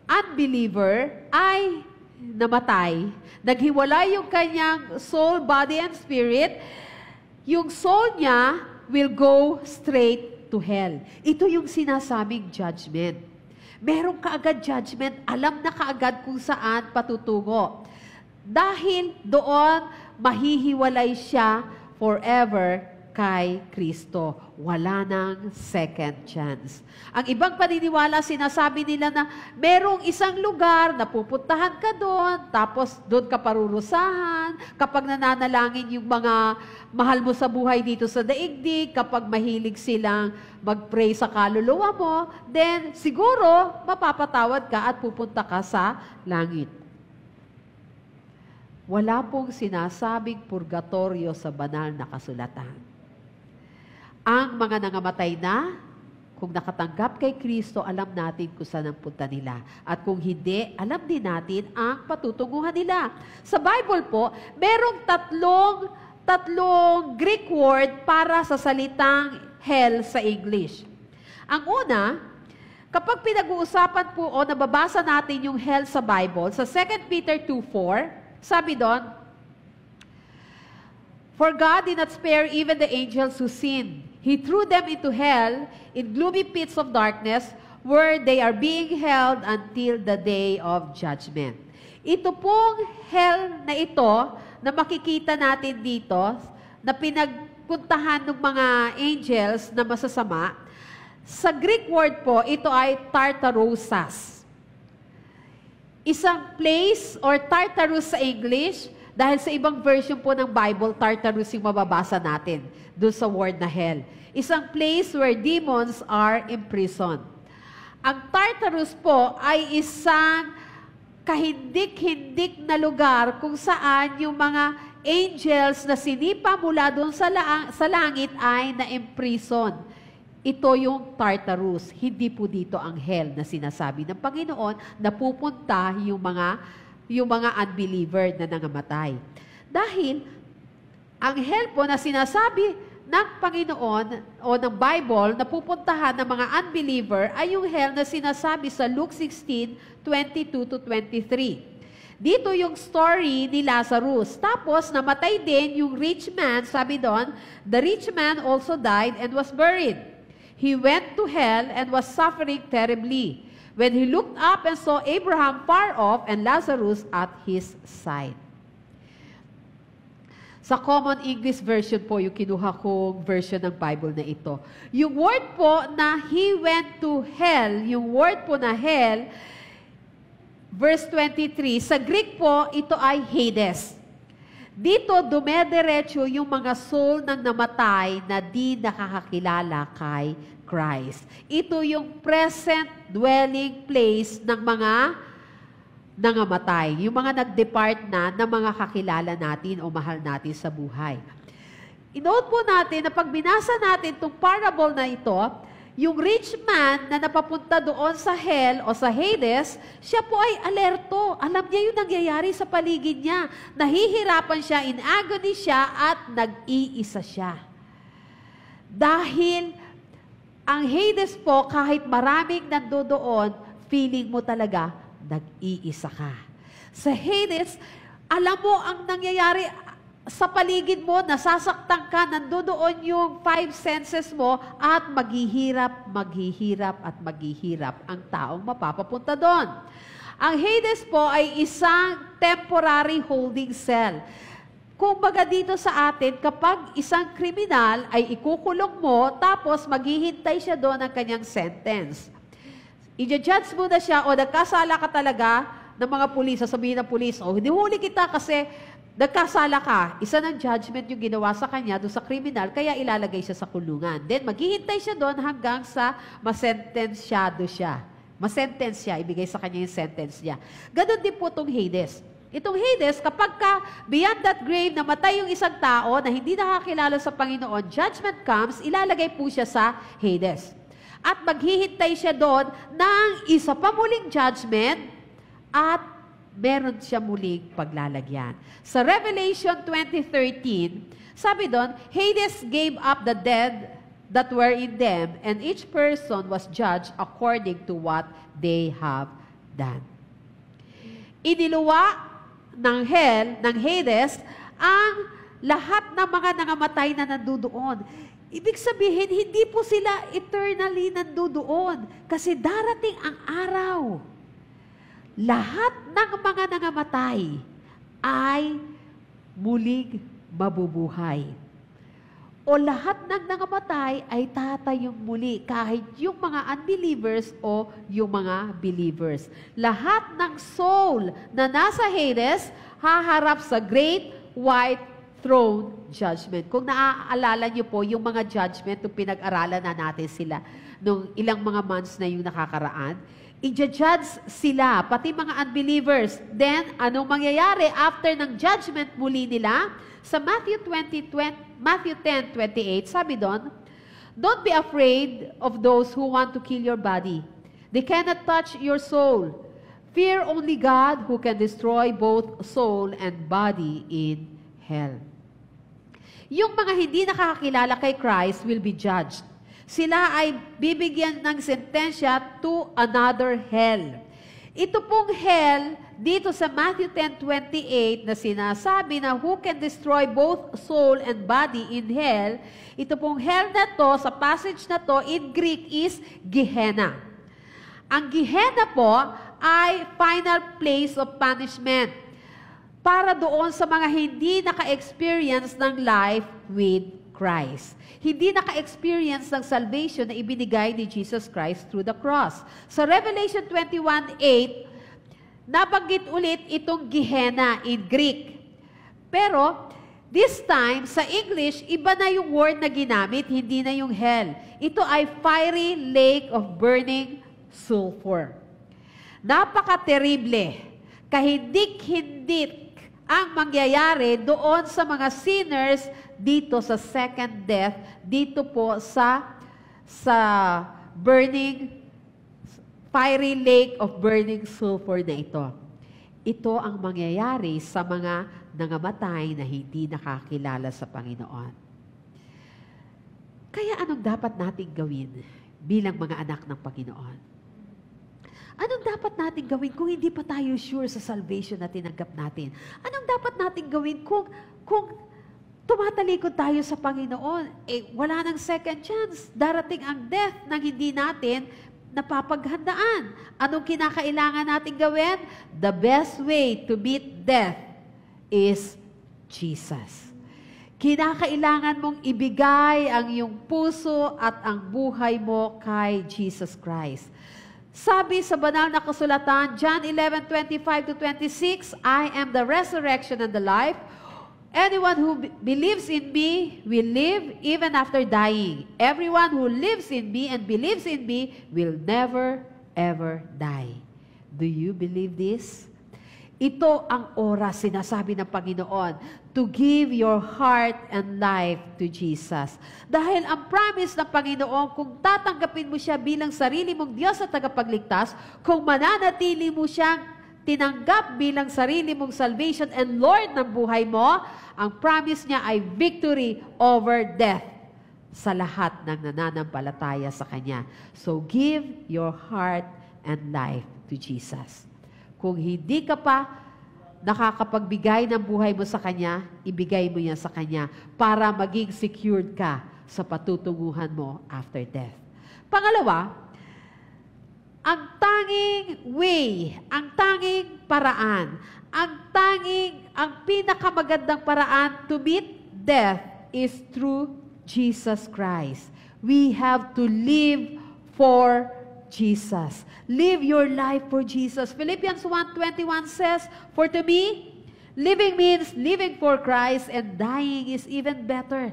unbeliever ay namatay, naghiwalay yung kanyang soul, body, and spirit, yung soul niya will go straight to hell. Ito yung sinasabing judgment. Meron kaagad judgment, alam na kaagad kung saan patutungo. Dahil doon, mahihiwalay siya forever kay Kristo. Wala nang second chance. Ang ibang paniniwala, sinasabi nila na merong isang lugar na pupuntahan ka doon, tapos doon ka parurusahan, kapag nananalangin yung mga mahal mo sa buhay dito sa daigdig, kapag mahilig silang mag-pray sa kaluluwa mo, then siguro mapapatawad ka at pupunta ka sa langit. Wala pong sinasabing purgatorio sa banal na kasulatan. Ang mga nangamatay na, kung nakatanggap kay Kristo, alam natin kung saan ang punta nila. At kung hindi, alam din natin ang patutunguhan nila. Sa Bible po, merong tatlong Greek word para sa salitang hell sa English. Ang una, kapag pinag-uusapan po o nababasa natin yung hell sa Bible, sa 2 Peter 2:4, sabi doon, "For God did not spare even the angels who sinned. He threw them into hell, in gloomy pits of darkness, where they are being held until the day of judgment." Ito pong hell na ito, na makikita natin dito, na pinagpuntahan ng mga angels na masasama, sa Greek word po, ito ay Tartarosas. Isang place or Tartarus sa English, dahil sa ibang version po ng Bible, Tartarus yung mababasa natin doon sa word na hell. Isang place where demons are imprisoned. Ang Tartarus po ay isang kahindik-hindik na lugar kung saan yung mga angels na sinipa mula doon sa langit ay na-imprison. Ito yung Tartarus. Hindi po dito ang hell na sinasabi ng Panginoon na pupunta yung mga unbeliever na nangamatay. Dahil Ang hell po na sinasabi ng Panginoon o ng Bible na pupuntahan ng mga unbeliever ay yung hell na sinasabi sa Luke 16:22-23. Dito yung story ni Lazarus. Tapos, namatay din yung rich man. Sabi doon, the rich man also died and was buried. He went to hell and was suffering terribly. When he looked up and saw Abraham far off and Lazarus at his side. Sa Common English Version po, yung kinuha kong version ng Bible na ito. Yung word po na he went to hell, yung word po na hell, verse 23, sa Greek po, ito ay Hades. Dito, dumediretso yung mga soul ng namatay na di nakakakilala kay Christ. Ito yung present dwelling place ng mga nangamatay, yung mga nag-depart na ng mga kakilala natin o mahal natin sa buhay. Inote po natin na pag binasa natin itong parable na ito, yung rich man na napapunta doon sa hell o sa Hades, siya po ay alerto. Alam niya yung nangyayari sa paligid niya. Nahihirapan siya, in agony siya, at nag-iisa siya. Dahil ang Hades po, kahit maraming nandoon, feeling mo talaga, nag-iisa ka. Sa Hades, alam mo ang nangyayari sa paligid mo, nasasaktan ka, nandoon yung 5 senses mo, at maghihirap ang taong mapapapunta doon. Ang Hades po ay isang temporary holding cell. Kung baga dito sa atin, kapag isang kriminal ay ikukulong mo, tapos maghihintay siya doon ng kanyang sentence. I-judge mo na siya o nagkasala ka talaga ng mga pulis, sasabihin ng pulis, o hindi huli kita kasi nagkasala ka. Isa ng judgment yung ginawa sa kanya doon sa kriminal, kaya ilalagay siya sa kulungan. Then maghihintay siya doon hanggang sa masentensyado siya. Masentence siya, ibigay sa kanya yung sentence niya. Ganon din po itong Hades. Itong Hades, kapag ka beyond that grave, namatay yung isang tao na hindi nakakilala sa Panginoon, judgment comes, ilalagay po siya sa Hades. At maghihintay siya doon ng isa pa muling judgment at meron siya muling paglalagyan. Sa Revelation 20:13, sabi doon, Hades gave up the dead that were in them, and each person was judged according to what they have done. Iniluwa ng hell, ng Hades, ang lahat ng mga nangamatay na nandoon. Ibig sabihin, hindi po sila eternally nandoon kasi darating ang araw. Lahat ng mga nangamatay ay muling mabubuhay. O lahat ng nangamatay ay tatayong muli, kahit yung mga unbelievers o yung mga believers. Lahat ng soul na nasa Hades, haharap sa great white throne judgment. Kung naaalala niyo po yung mga judgment, nung pinag-aralan na natin sila, nung ilang mga months na yung nakakaraan, i-judge sila, pati mga unbelievers. Then, anong mangyayari after ng judgment muli nila? Sa Matthew 10:28, sabi doon, don't be afraid of those who want to kill your body. They cannot touch your soul. Fear only God who can destroy both soul and body in hell. Yung mga hindi nakakakilala kay Christ will be judged. Sila ay bibigyan ng sentensya to another hell. Ito pong hell, dito sa Matthew 10:28 na sinasabi na who can destroy both soul and body in hell, ito pong hell na to, sa passage na to, in Greek is Gehenna. Ang Gehenna po ay final place of punishment para doon sa mga hindi naka-experience ng life with Christ. Hindi naka-experience ng salvation na ibinigay ni Jesus Christ through the cross. Sa Revelation 21:8, nabanggit ulit itong Gehenna in Greek. Pero, this time, sa English, iba na yung word na ginamit, hindi na yung hell. Ito ay fiery lake of burning sulfur. Napaka-terrible. Kahindik-hindik ang mangyayari doon sa mga sinners dito sa second death, dito po sa burning, fiery lake of burning sulfur na ito. Ito ang mangyayari sa mga nangamatay na hindi nakakilala sa Panginoon. Kaya anong dapat nating gawin bilang mga anak ng Panginoon? Anong dapat nating gawin kung hindi pa tayo sure sa salvation na tinanggap natin? Anong dapat nating gawin kung tumatalikod tayo sa Panginoon? Wala nang second chance. Darating ang death nang hindi natin napapaghandaan. Anong kinakailangan nating gawin? The best way to beat death is Jesus. Kinakailangan mong ibigay ang iyong puso at ang buhay mo kay Jesus Christ. Sabi sa banal na kasulatan, John 11:25-26, I am the resurrection and the life. Anyone who believes in me will live even after dying. Everyone who lives in me and believes in me will never, ever die. Do you believe this? Ito ang oras, sinasabi ng Panginoon, to give your heart and life to Jesus. Dahil ang promise ng Panginoon, kung tatanggapin mo siya bilang sarili mong Diyos at tagapagligtas, kung mananatili mo siyang tinanggap bilang sarili mong salvation and Lord ng buhay mo, ang promise niya ay victory over death sa lahat ng nananampalataya sa Kanya. So give your heart and life to Jesus. Kung hindi ka pa nakakapagbigay ng buhay mo sa Kanya, ibigay mo yan sa Kanya para maging secured ka sa patutunguhan mo after death. Pangalawa, ang tanging way, ang tanging paraan, ang pinakamagandang paraan to beat death is through Jesus Christ. We have to live for Jesus. Live your life for Jesus. Philippians 1:21 says, For to me, living means living for Christ and dying is even better.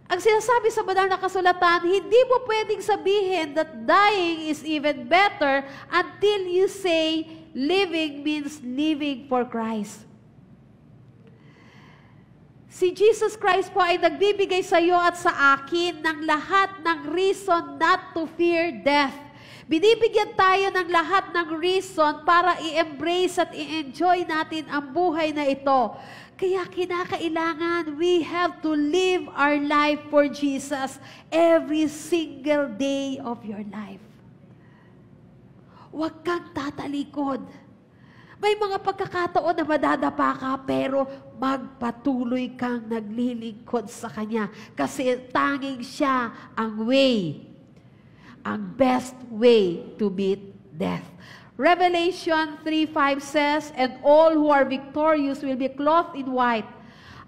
Ang sinasabi sa banal na kasulatan, hindi mo pwedeng sabihin that dying is even better until you say living means living for Christ. Si Jesus Christ po ay nagbibigay sa iyo at sa akin ng lahat ng reason not to fear death. Binibigyan tayo ng lahat ng reason para i-embrace at i-enjoy natin ang buhay na ito. Kaya kinakailangan, we have to live our life for Jesus every single day of your life. Huwag kang tatalikod. May mga pagkakataon na madadapa ka, pero magpatuloy kang naglilingkod sa Kanya kasi tanging siya ang way, ang best way to beat death. Revelation 3:5 says, And all who are victorious will be clothed in white.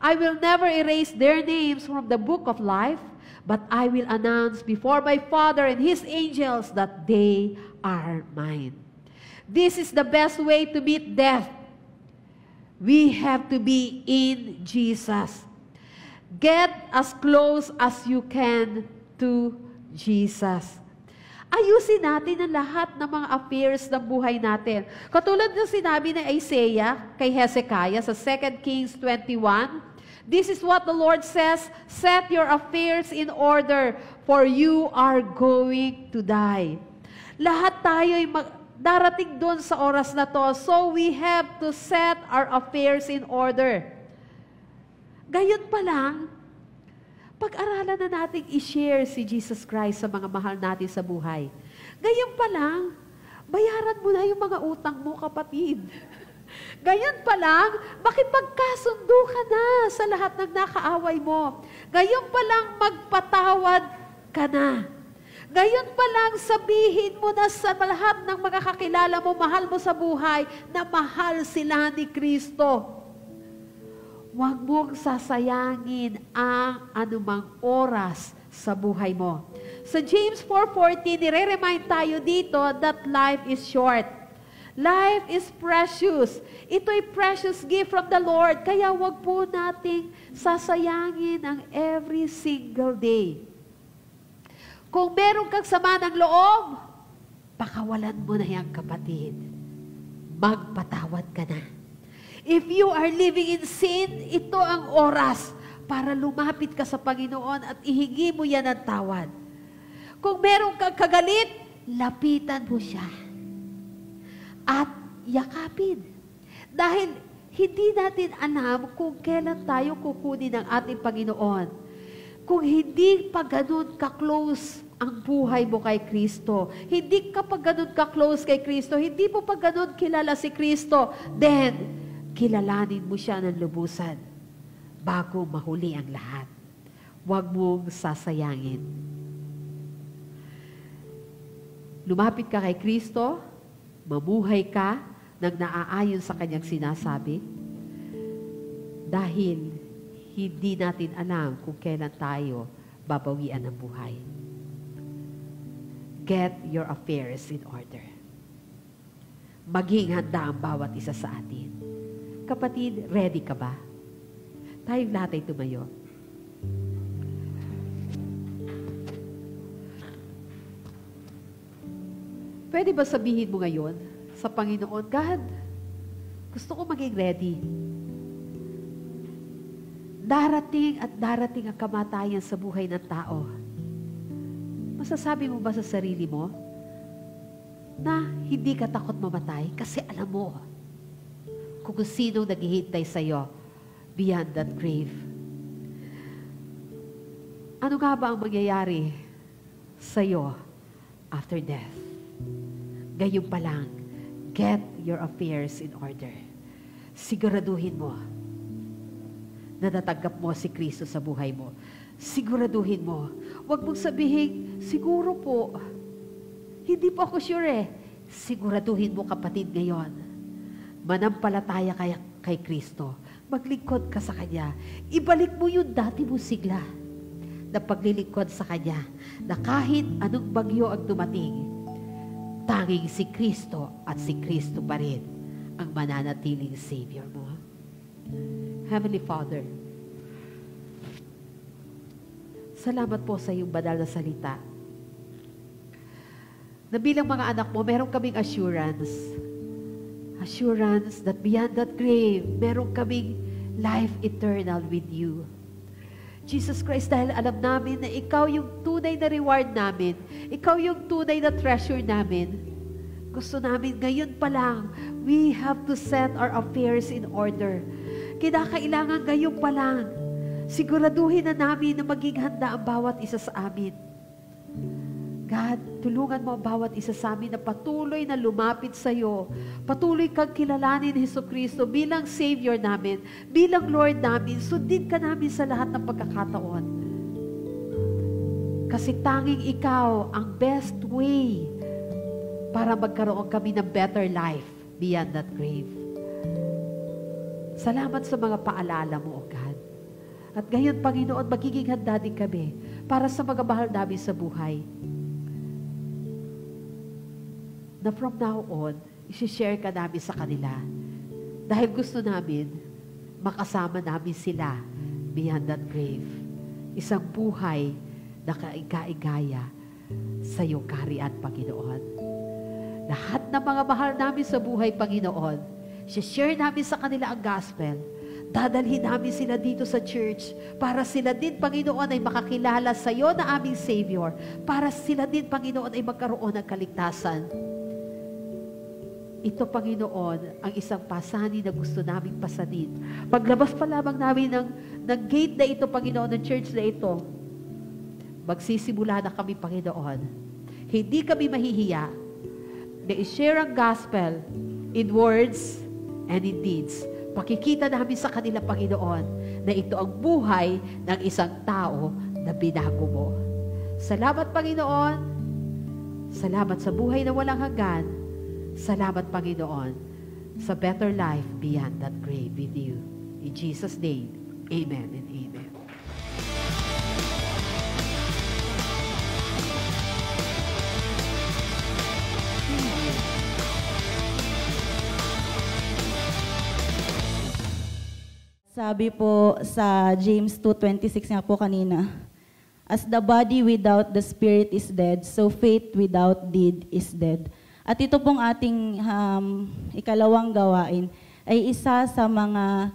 I will never erase their names from the book of life, but I will announce before my Father and His angels that they are mine. This is the best way to beat death. We have to be in Jesus. Get as close as you can to Jesus. Ayusin natin ang lahat ng mga affairs ng buhay natin. Katulad ng sinabi ni Isaiah kay Hezekiah sa 2 Kings 21, This is what the Lord says, Set your affairs in order, for you are going to die. Lahat tayo'y darating doon sa oras na to, so we have to set our affairs in order. Gayon pa lang, pag-aralan na natin i-share si Jesus Christ sa mga mahal natin sa buhay. Gayon pa lang, bayaran mo na yung mga utang mo, kapatid. Gayon pa lang, makipagkasundo ka na sa lahat ng nakaaway mo. Gayon pa lang, magpatawad ka na. Gayon pa lang, sabihin mo na sa lahat ng mga kakilala mo, mahal mo sa buhay, na mahal sila ni Kristo. Huwag mong sasayangin ang anumang oras sa buhay mo. Sa James 4:14, nire-remind tayo dito that life is short. Life is precious. Ito'y precious gift from the Lord. Kaya huwag po nating sasayangin ang every single day. Kung meron kang sama ng loob, pakawalan mo na yan, kapatid. Magpatawad ka na. If you are living in sin, ito ang oras para lumapit ka sa Panginoon at ihingi mo yan ng tawad. Kung meron kang kagalit, lapitan mo siya at yakapin. Dahil Hindi natin alam kung kailan tayo kukunin ng ating Panginoon. Kung hindi pa ganun ka-close ang buhay mo kay Kristo, hindi ka pa ganun ka-close kay Kristo, hindi mo pa ganun kilala si Kristo, then, kilalanin mo siya ng lubusan bago mahuli ang lahat. Huwag mong sasayangin. Lumapit ka kay Kristo, mabuhay ka nang naaayon sa kanyang sinasabi, dahil hindi natin alam kung kailan tayo babawian ng buhay. Get your affairs in order. Maging handa ang bawat isa sa atin. Kapatid, ready ka ba? Tayong lahat ay tumayo. Pwede ba sabihin mo ngayon sa Panginoon, God, gusto ko maging ready. Darating at darating ang kamatayan sa buhay ng tao. Masasabi mo ba sa sarili mo na hindi ka takot mamatay kasi alam mo kung sino naghihintay sa iyo beyond that grave? Ano nga ba ang mangyayari sa iyo after death? Gayon pa lang, get your affairs in order. Siguraduhin mo na natanggap mo si Kristo sa buhay mo. Siguraduhin mo. Huwag mong sabihin, siguro po, hindi po ako sure eh. Siguraduhin mo kapatid ngayon. Manampalataya kay Kristo. Maglingkod ka sa Kanya. Ibalik mo yung dati mo sigla na paglilingkod sa Kanya. Na kahit anong bagyo ang dumating, tanging si Kristo at si Kristo pa rin ang mananatiling Savior mo. Heavenly Father, salamat po sa iyong banal na salita. Na bilang mga anak mo, meron kaming assurance that beyond that grave, meron kaming life eternal with you. Jesus Christ, dahil alam namin na ikaw yung tunay na reward namin, ikaw yung tunay na treasure namin, gusto namin ngayon pa lang, we have to set our affairs in order. Kinakailangan ngayon pa lang, siguraduhin na namin na maging handa ang bawat isa sa amin. God, tulungan mo ang bawat isa sa amin na patuloy na lumapit sa iyo. Patuloy kang kilalanin ni Jesucristo bilang Savior namin, bilang Lord namin. Sundin ka namin sa lahat ng pagkakataon. Kasi tanging ikaw ang best way para magkaroon kami ng better life beyond that grave. Salamat sa mga paalala mo, O God. At ngayon, Panginoon, magiging handa din kami para sa mga mahal namin sa buhay. Na from now on, isi-share ka namin sa kanila. Dahil gusto namin, makasama namin sila beyond that grave. Isang buhay na kaigaya sa iyong kaharian, Panginoon. Lahat ng mga mahal namin sa buhay, Panginoon, isi-share namin sa kanila ang gospel. Dadalhin namin sila dito sa church para sila din, Panginoon, ay makakilala sa iyo na aming Savior. Para sila din, Panginoon, ay magkaroon ng kaligtasan. Ito, Panginoon, ang isang pasanin na gusto naming pasanin. Paglabas pa lamang namin ng gate na ito, Panginoon, ng church na ito, magsisimula na kami, Panginoon. Hindi kami mahihiya na i-share ang gospel in words and in deeds. Pakikita namin sa kanila, Panginoon, na ito ang buhay ng isang tao na binago mo. Salamat, Panginoon. Salamat sa buhay na walang hanggan. Salamat, Panginoon, sa better life beyond that grave with you. In Jesus' name, amen and amen. Sabi po sa James 2:26 nga po kanina, as the body without the spirit is dead, so faith without deed is dead. At ito pong ating ikalawang gawain ay isa sa mga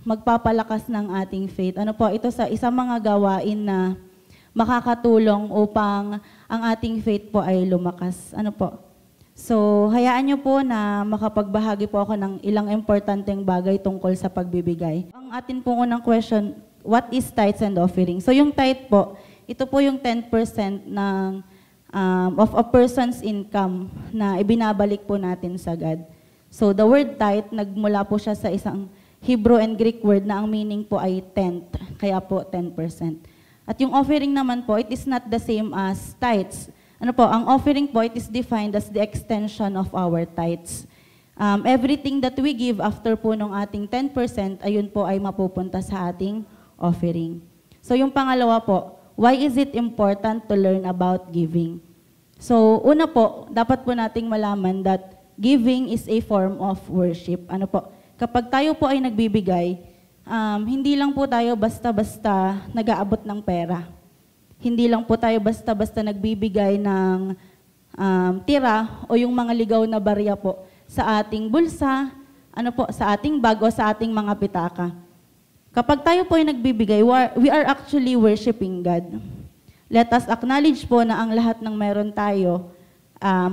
magpapalakas ng ating faith. Ano po, ito sa isang mga gawain na makakatulong upang ang ating faith po ay lumakas. Ano po? So, hayaan niyo po na makapagbahagi po ako ng ilang importanteng bagay tungkol sa pagbibigay. Ang atin pong unang question, what is tithes and offering? So, yung tithe po, ito po yung 10% of a person's income na ibinabalik po natin sa God. So, the word tithe, nagmula po siya sa isang Hebrew and Greek word na ang meaning po ay tenth, kaya po 10%. At yung offering naman po, it is not the same as tithes. Ano po, ang offering po, it is defined as the extension of our tithes. Everything that we give after po ng ating 10%, ayun po ay mapupunta sa ating offering. So yung pangalawa po, why is it important to learn about giving? So una po, dapat po nating malaman that giving is a form of worship. Ano po, kapag tayo po ay nagbibigay, hindi lang po tayo basta-basta nag-aabot ng pera. Hindi lang po tayo basta-basta nagbibigay ng tira o yung mga ligaw na barya po sa ating bulsa, ano po, sa ating bag o sa ating mga pitaka. Kapag tayo po ay nagbibigay, we are actually worshiping God. Let us acknowledge po na ang lahat ng meron tayo,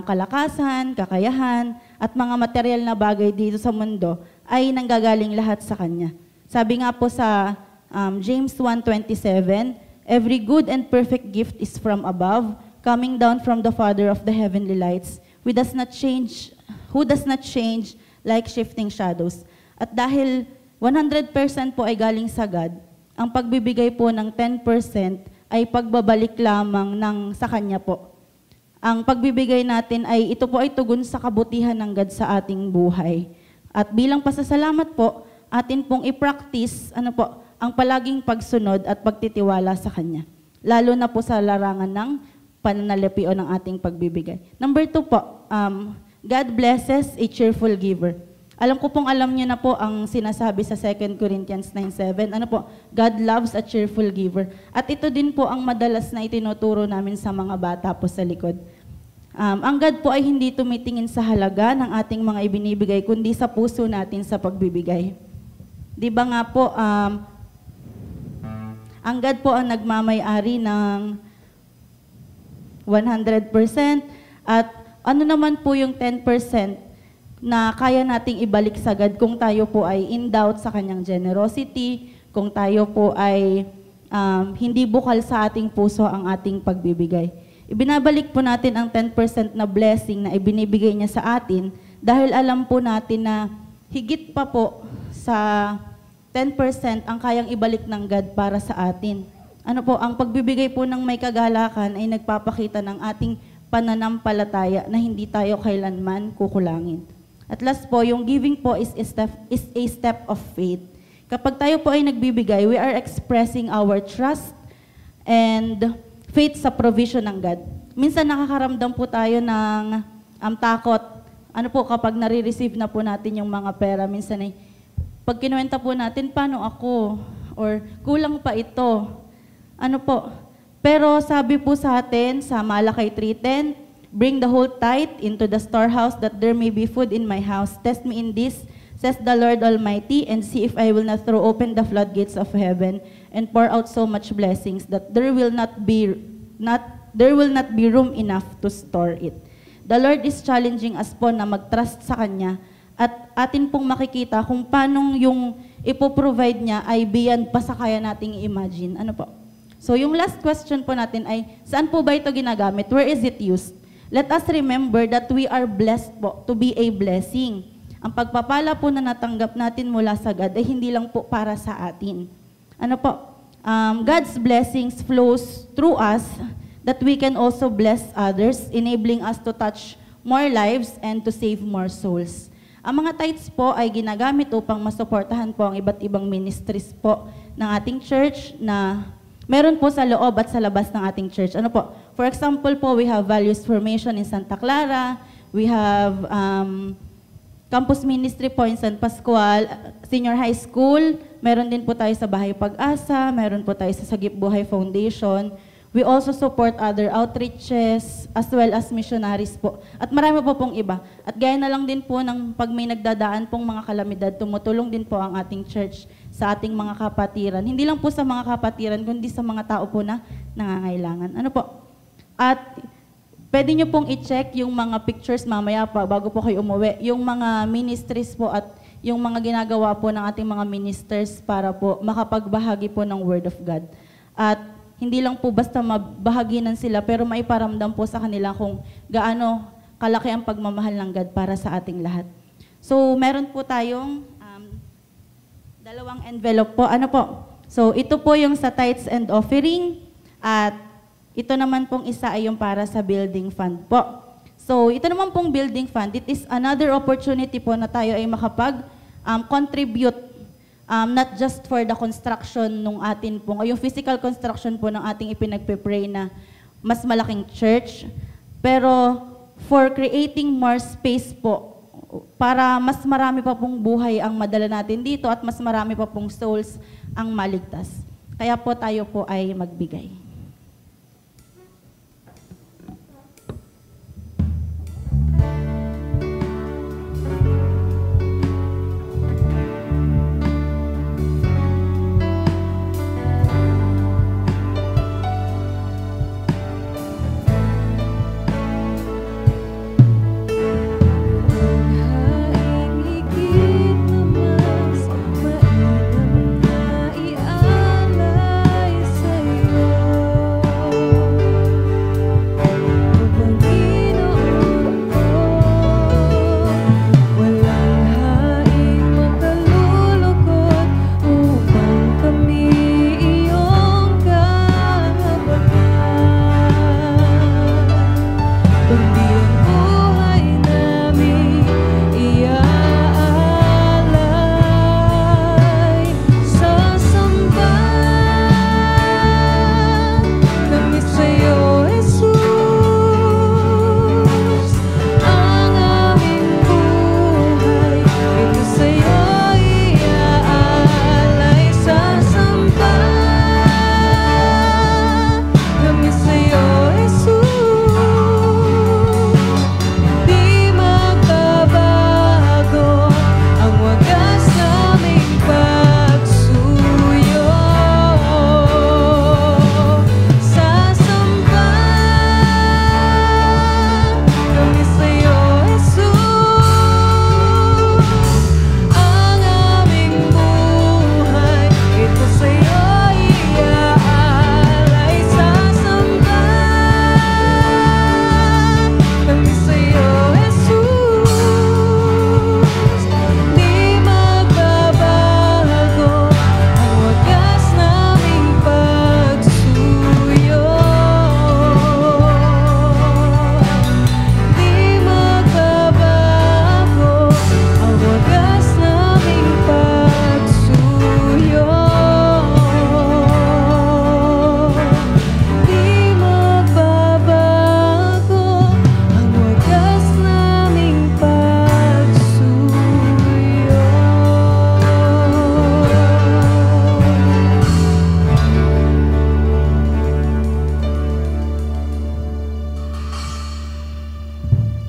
kalakasan, kakayahan, at mga material na bagay dito sa mundo ay nanggagaling lahat sa Kanya. Sabi nga po sa James 1:27, every good and perfect gift is from above, coming down from the Father of the heavenly lights, who does not change like shifting shadows. At dahil 100% po ay galing sa God, ang pagbibigay po ng 10% ay pagbabalik lamang sa Kanya po. Ang pagbibigay natin ay ito po ay tugon sa kabutihan ng God sa ating buhay. At bilang pasasalamat po, atin pong i-practice ang palaging pagsunod at pagtitiwala sa Kanya. Lalo na po sa larangan ng pananalapi o ng ating pagbibigay. Number 2 po, God blesses a cheerful giver. Alam ko pong alam niyo na po ang sinasabi sa 2 Corinthians 9:7. God loves a cheerful giver. At ito din po ang madalas na itinuturo namin sa mga bata po sa likod. Ang God po ay hindi tumitingin sa halaga ng ating mga ibinibigay, kundi sa puso natin sa pagbibigay. Di ba nga po, ang God po ang nagmamay-ari ng 100% at ano naman po yung 10% na kaya nating ibalik sa God kung tayo po ay in doubt sa Kanyang generosity, kung tayo po ay hindi bukal sa ating puso ang ating pagbibigay. Ibinabalik po natin ang 10% na blessing na ibinibigay niya sa atin dahil alam po natin na higit pa po sa 10% ang kayang ibalik ng God para sa atin. Ang pagbibigay po ng may kagalakan ay nagpapakita ng ating pananampalataya na hindi tayo kailanman kukulangin. At last po, yung giving po is a step of faith. Kapag tayo po ay nagbibigay, we are expressing our trust and faith sa provision ng God. Minsan nakakaramdam po tayo ng takot. Kapag nare-receive na po natin yung mga pera, minsan ay pag kinuwenta po natin, paano ako? Or kulang pa ito. Pero sabi po sa atin, sa Malakay 3:10, bring the whole tithe into the storehouse that there may be food in my house. Test me in this, says the Lord Almighty, and see if I will not throw open the floodgates of heaven and pour out so much blessings that there will not be room enough to store it. The Lord is challenging us po na mag-trust sa Kanya. At atin pong makikita kung paano yung ipoprovide niya ay beyond pa sa kaya nating i-imagine. So yung last question po natin ay, saan po ba ito ginagamit? Where is it used? Let us remember that we are blessed po to be a blessing. Ang pagpapala po na natanggap natin mula sa God ay hindi lang po para sa atin. God's blessings flows through us that we can also bless others, enabling us to touch more lives and to save more souls. Ang mga tithes po ay ginagamit upang masuportahan po ang iba't ibang ministries po ng ating church na meron po sa loob at sa labas ng ating church. For example po, we have Values Formation in Santa Clara, we have campus ministry po in San Pascual, Senior High School, meron din po tayo sa Bahay Pag-asa, meron po tayo sa Sagip Buhay Foundation. We also support other outreaches as well as missionaries po. At marami po pong iba. At gaya na lang din po ng pag may nagdadaan pong mga kalamidad, tumutulong din po ang ating church sa ating mga kapatiran. Hindi lang po sa mga kapatiran, kundi sa mga tao po na nangangailangan. pwede nyo pong i-check yung mga pictures mamaya pa bago po kayo umuwi. Yung mga ministries po at yung mga ginagawa po ng ating mga ministers para po makapagbahagi po ng Word of God. At hindi lang po basta mabahaginan sila, pero maiparamdam po sa kanila kung gaano kalaki ang pagmamahal ng God para sa ating lahat. So, meron po tayong dalawang envelope po. Ano po? So, ito po yung sa tithes and offering. At ito naman pong isa ay yung para sa building fund po. So, ito naman pong building fund, it is another opportunity po na tayo ay makapag-contribute not just for the construction ng atin pong, yung physical construction po ng ating ipinagpe-pray na mas malaking church, pero for creating more space po para mas marami pa pong buhay ang madala natin dito at mas marami pa pong souls ang maligtas. Kaya po tayo po ay magbigay.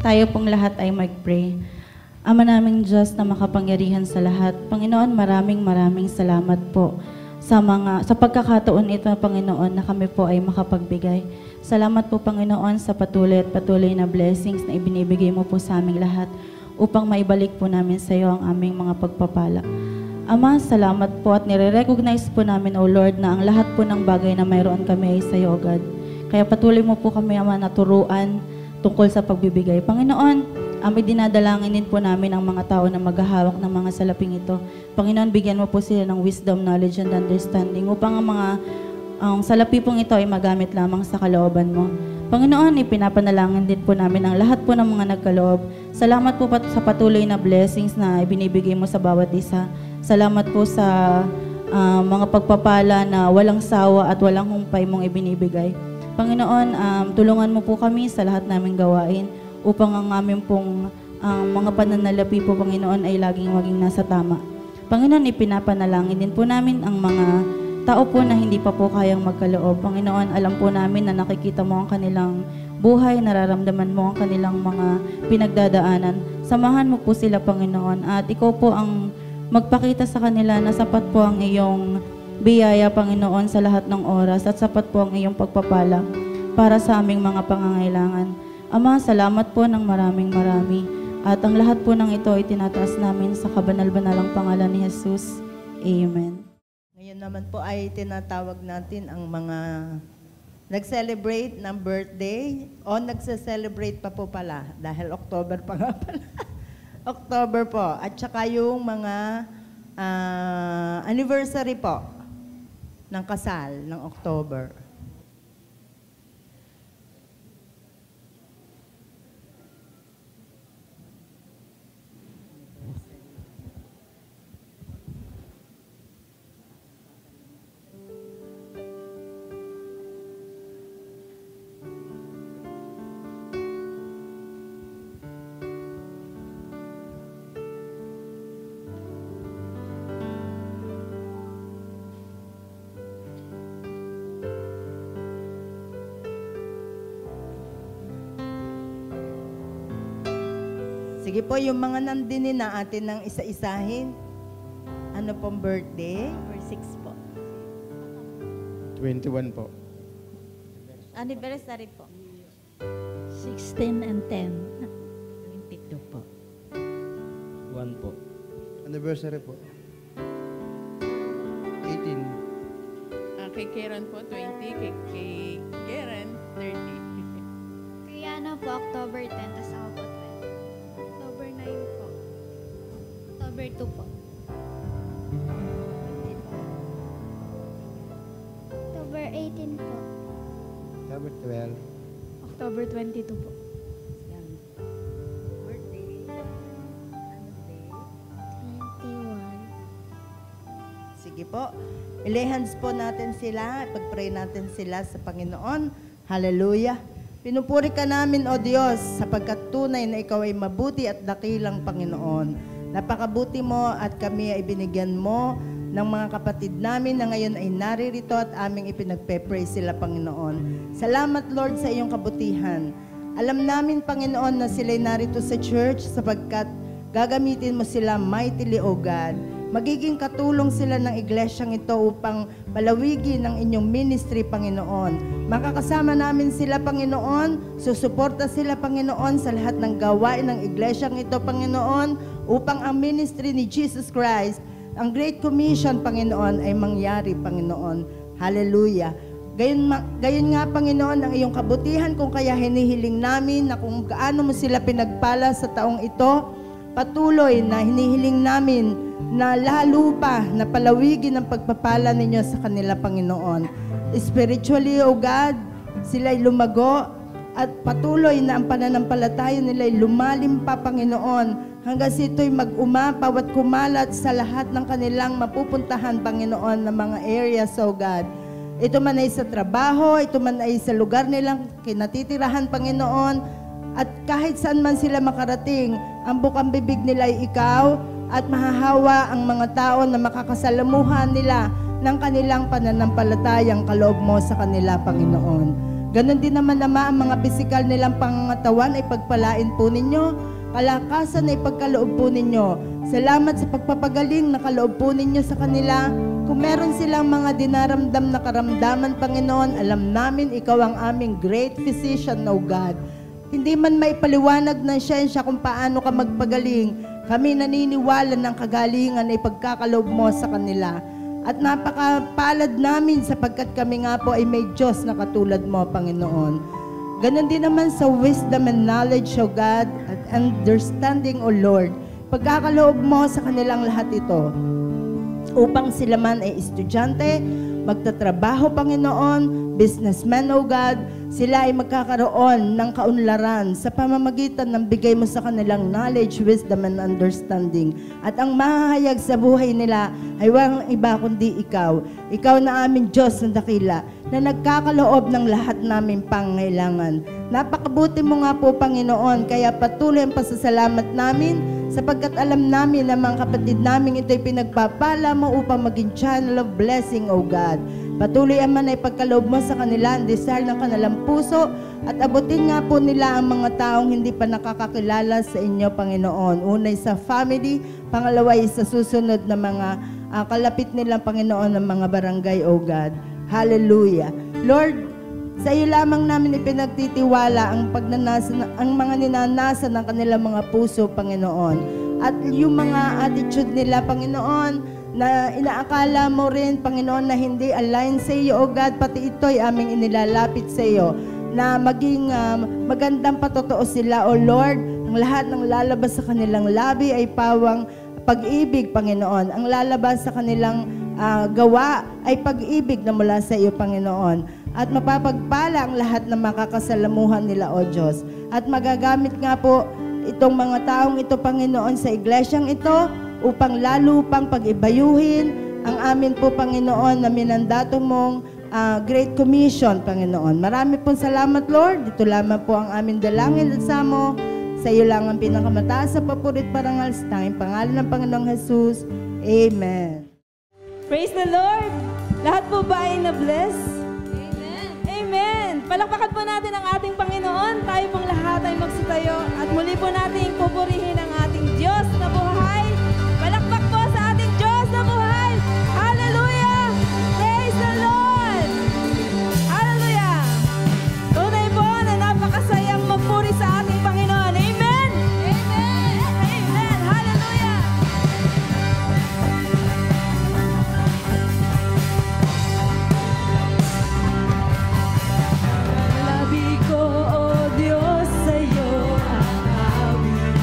Tayo pong lahat ay mag-pray. Ama naming Diyos na makapangyarihan sa lahat, Panginoon, maraming salamat po sa pagkakataon ito, Panginoon, na kami po ay makapagbigay. Salamat po, Panginoon, sa patuloy na blessings na ibinibigay mo po sa aming lahat upang maibalik po namin sa iyo ang aming mga pagpapala. Ama, salamat po at nire-recognize po namin, O Lord, na ang lahat po ng bagay na mayroon kami ay sa iyo, God. Kaya patuloy mo po kami, Ama, na turuan tungkol sa pagbibigay. Panginoon, dinadalangin din po namin ang mga tao na maghahawak ng mga salaping ito. Panginoon, bigyan mo po sila ng wisdom, knowledge, and understanding upang ang mga salapi pong ito ay magamit lamang sa kalooban mo. Panginoon, ipinapanalangin din po namin ang lahat po ng mga nagkaloob. Salamat po sa patuloy na blessings na ibinibigay mo sa bawat isa. Salamat po sa mga pagpapala na walang sawa at walang humpay mong ibinibigay. Panginoon, tulungan mo po kami sa lahat naming gawain upang ang aming pong mga pananalapi po, Panginoon, ay laging maging nasa tama. Panginoon, ipinapanalangin din po namin ang mga tao po na hindi pa po kayang magkaloob. Panginoon, alam po namin na nakikita mo ang kanilang buhay, nararamdaman mo ang kanilang mga pinagdadaanan. Samahan mo po sila, Panginoon, at ikaw po ang magpakita sa kanila na sapat po ang iyong biyaya, Panginoon, sa lahat ng oras at sapat po ang iyong pagpapala para sa aming mga pangangailangan. Ama, salamat po ng maraming marami. At ang lahat po ng ito ay tinataas namin sa kabanal-banalang pangalan ni Jesus. Amen. Ngayon naman po ay tinatawag natin ang mga nag-celebrate ng birthday o nagse-celebrate pa po pala dahil October pa nga pala. October po. At saka yung mga anniversary po ng kasal ng October. Sige po, yung mga nandini na atin ng isa-isahin. Ano pong birthday? Number 6 po. 21 po. Anniversary po. 16 and 10. 22 po. 1 po. Anniversary po. 18. Kay Karen po, 20. Kay Karen, 30. Kriana po, October 10, tas ako po 20. October 9 po. October 2 po. October 18 po. October 12. October 22 po. Birthday? Ano day? 21. Sige po. Ilehans po natin sila. Pag-pray natin sila sa Panginoon. Hallelujah. Pinupuri ka namin, O Diyos, sapagkat tunay na Ikaw ay mabuti at dakilang Panginoon. Napakabuti mo at kami ay binigyan mo ng mga kapatid namin na ngayon ay naririto at aming ipinagpe-pray sila, Panginoon. Salamat, Lord, sa iyong kabutihan. Alam namin, Panginoon, na sila'y narito sa church sapagkat gagamitin mo sila mightily, O God. Magiging katulong sila ng iglesyang ito upang palawigin ang inyong ministry, Panginoon. Makakasama namin sila, Panginoon. Susuporta sila, Panginoon, sa lahat ng gawain ng iglesyang ito, Panginoon, upang ang ministry ni Jesus Christ, ang Great Commission, Panginoon, ay mangyari, Panginoon. Hallelujah. Gayon nga, Panginoon, ang iyong kabutihan kung kaya hinihiling namin na kung gaano mo sila pinagpala sa taong ito, patuloy na hinihiling namin na lalo pa na palawigin ang pagpapala ninyo sa kanila, Panginoon. Spiritually, O God, sila'y lumago at patuloy na ang pananampalataya nila'y lumalim pa, Panginoon, hanggang sito'y mag-umapaw at kumalat sa lahat ng kanilang mapupuntahan, Panginoon, na mga areas, O God. Ito man ay sa trabaho, ito man ay sa lugar nilang kinatitirahan, Panginoon, at kahit saan man sila makarating, ang bukang bibig nila ay ikaw at mahahawa ang mga tao na makakasalamuhan nila ng kanilang pananampalatayang kaloob mo sa kanila, Panginoon. Ganon din naman ang mga pisikal nilang pangangatawan ay pagpalain po ninyo, kalakasan ay pagkaloob po ninyo. Salamat sa pagpapagaling na kaloob po ninyo sa kanila. Kung meron silang mga dinaramdam na karamdaman, Panginoon, alam namin ikaw ang aming great physician, O God. Hindi man may paliwanag ng siyensya kung paano ka magpagaling, kami naniniwala ng kagalingan ay pagkakaloob mo sa kanila. At napakapalad namin sapagkat kami nga po ay may Diyos na katulad mo, Panginoon. Ganon din naman sa wisdom and knowledge, O God, at understanding, O Lord. Pagkakaloob mo sa kanilang lahat ito, upang sila man ay estudyante, magtatrabaho, Panginoon, businessman, O God, sila ay magkakaroon ng kaunlaran sa pamamagitan ng bigay mo sa kanilang knowledge, wisdom, and understanding. At ang mahahayag sa buhay nila ay walang iba kundi ikaw. Ikaw na aming Diyos na dakila, na nagkakaloob ng lahat naming pangangailangan. Napakabuti mo nga po, Panginoon, kaya patuloy ang pasasalamat namin sapagkat alam namin na mga kapatid namin ito'y pinagpapala mo upang maging channel of blessing, O God. Patuloy man ay pagkaloob mo sa kanila ang desire ng kanilang puso at abutin nga po nila ang mga taong hindi pa nakakakilala sa inyo, Panginoon. Unay sa family, pangalawa ay sa susunod na mga kalapit nilang, Panginoon, ng mga barangay, O God. Hallelujah. Lord, Sa iyo lamang namin ipinagtitiwala ang ang mga ninanasa ng kanilang mga puso, Panginoon. At yung mga attitude nila, Panginoon, na inaakala mo rin, Panginoon, na hindi align sa iyo, O God, pati ito'y aming inilalapit sa iyo, na maging magandang patotoo sila, O Lord. Ang lahat ng lalabas sa kanilang labi ay pawang pag-ibig, Panginoon. Ang lalabas sa kanilang gawa ay pag-ibig na mula sa iyo, Panginoon. At mapapagpala ang lahat ng makakasalamuhan nila, O Diyos. At magagamit nga po itong mga taong ito, Panginoon, sa iglesyang ito upang lalo pang pag-ibayuhin ang amin po, Panginoon, na minandato mong Great Commission, Panginoon. Marami pong salamat, Lord. Ito lamang po ang aming dalangin at samo. Sa iyo lang ang pinakamataas sa papurit parangal sa tanging pangalan ng Panginoong Jesus. Amen. Praise the Lord! Lahat po ba ay na-bless? Amen! Amen! Palakpakan po natin ang ating Panginoon. Tayo pong lahat ay magsitayo at muli po natin pupurihin ang ating Diyos na buhay. Palakpak po sa ating Diyos na buhay. Hallelujah! Praise the Lord! Hallelujah! Tunay po na napakasayang magpuri sa ating Panginoon. Amen! Amen! Amen! Hallelujah! Labi ko, O Diyos, sa iyo ang awit.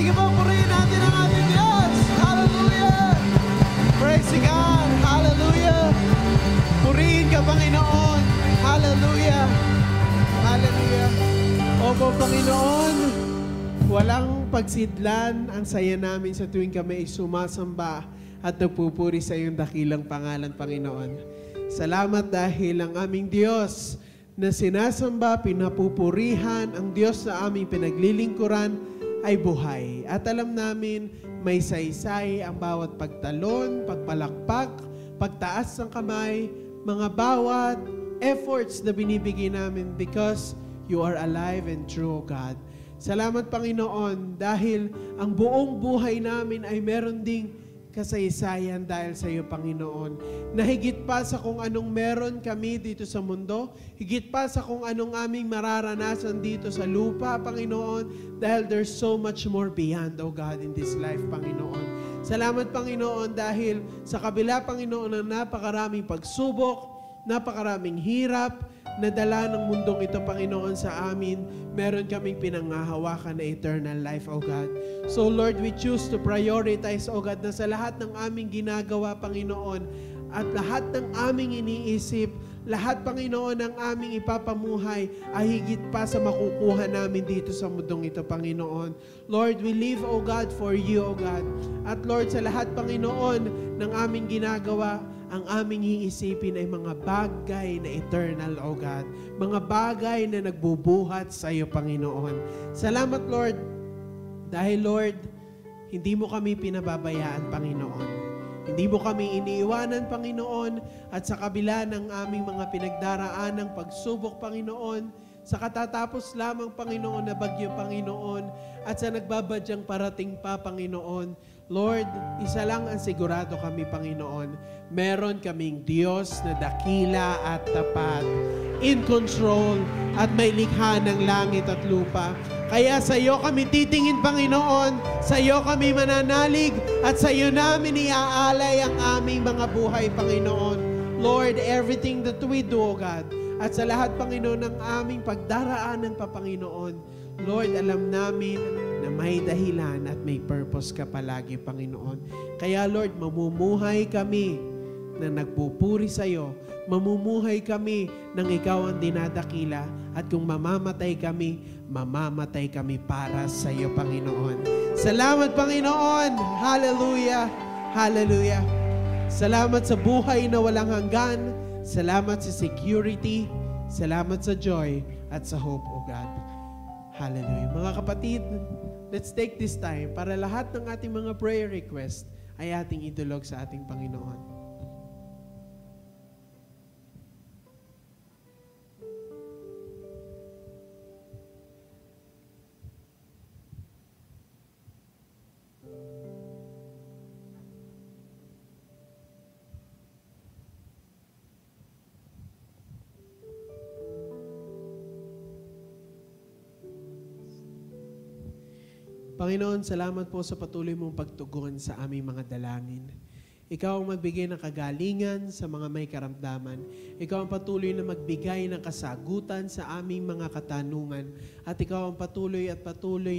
Sige po, purihin natin ang ating Diyos. Hallelujah! Praise God! Hallelujah! Purihin ka, Panginoon. Hallelujah! Hallelujah! Opo, Panginoon, walang pagsidlan ang saya namin sa tuwing kami ay sumasamba at nagpupuri sa iyong dakilang pangalan, Panginoon. Salamat dahil ang aming Diyos na sinasamba, pinapupurihan, ang Diyos na aming pinaglilingkuran ay buhay. At alam namin, may saysay ang bawat pagtalon, pagpalakpak, pagtaas ng kamay, mga bawat efforts na binibigay namin because you are alive and true, O God. Salamat, Panginoon, dahil ang buong buhay namin ay meron ding kasaysayan dahil sa iyo, Panginoon. Na higit pa sa kung anong meron kami dito sa mundo, higit pa sa kung anong aming mararanasan dito sa lupa, Panginoon, dahil there's so much more beyond, O God, in this life, Panginoon. Salamat, Panginoon, dahil sa kabila, Panginoon, ng napakaraming pagsubok, napakaraming hirap, na dala ng mundong ito, Panginoon, sa amin, meron kaming pinanghahawakan na eternal life, O God. So, Lord, we choose to prioritize, O God, na sa lahat ng aming ginagawa, Panginoon, at lahat ng aming iniisip, lahat, Panginoon, ng aming ipapamuhay ay higit pa sa makukuha namin dito sa mundong ito, Panginoon. Lord, we live, O God, for you, O God. At Lord, sa lahat, Panginoon, ng aming ginagawa, ang aming iisipin ay mga bagay na eternal, O God. Mga bagay na nagbubuhat sa iyo, Panginoon. Salamat, Lord, dahil, Lord, hindi mo kami pinababayaan, Panginoon. Hindi mo kami iniiwanan, Panginoon, at sa kabila ng aming mga pinagdaraan ng pagsubok, Panginoon, sa katatapos lamang, Panginoon, na bagyo, Panginoon, at sa nagbabadyang parating pa, Panginoon, Lord, isa lang ang sigurado kami, Panginoon. Meron kaming Diyos na dakila at tapat, in control, at may likha ng langit at lupa. Kaya sa iyo kami titingin, Panginoon, sa iyo kami mananalig, at sa iyo namin iaalay ang aming mga buhay, Panginoon. Lord, everything that we do, O God, at sa lahat, Panginoon, ng aming pagdaraanan pa, Panginoon, Lord, alam namin na may dahilan at may purpose ka palagi, Panginoon. Kaya, Lord, mamumuhay kami na nagpupuri sa iyo. Mamumuhay kami nang ikaw ang dinadakila. At kung mamamatay kami para sa iyo, Panginoon. Salamat, Panginoon! Hallelujah! Hallelujah! Salamat sa buhay na walang hanggan. Salamat sa security. Salamat sa joy at sa hope, O God. Hallelujah. Mga kapatid, let's take this time para lahat ng ating mga prayer request ay ating idulog sa ating Panginoon. Panginoon, salamat po sa patuloy mong pagtugon sa aming mga dalangin. Ikaw ang magbigay ng kagalingan sa mga may karamdaman. Ikaw ang patuloy na magbigay ng kasagutan sa aming mga katanungan. At ikaw ang patuloy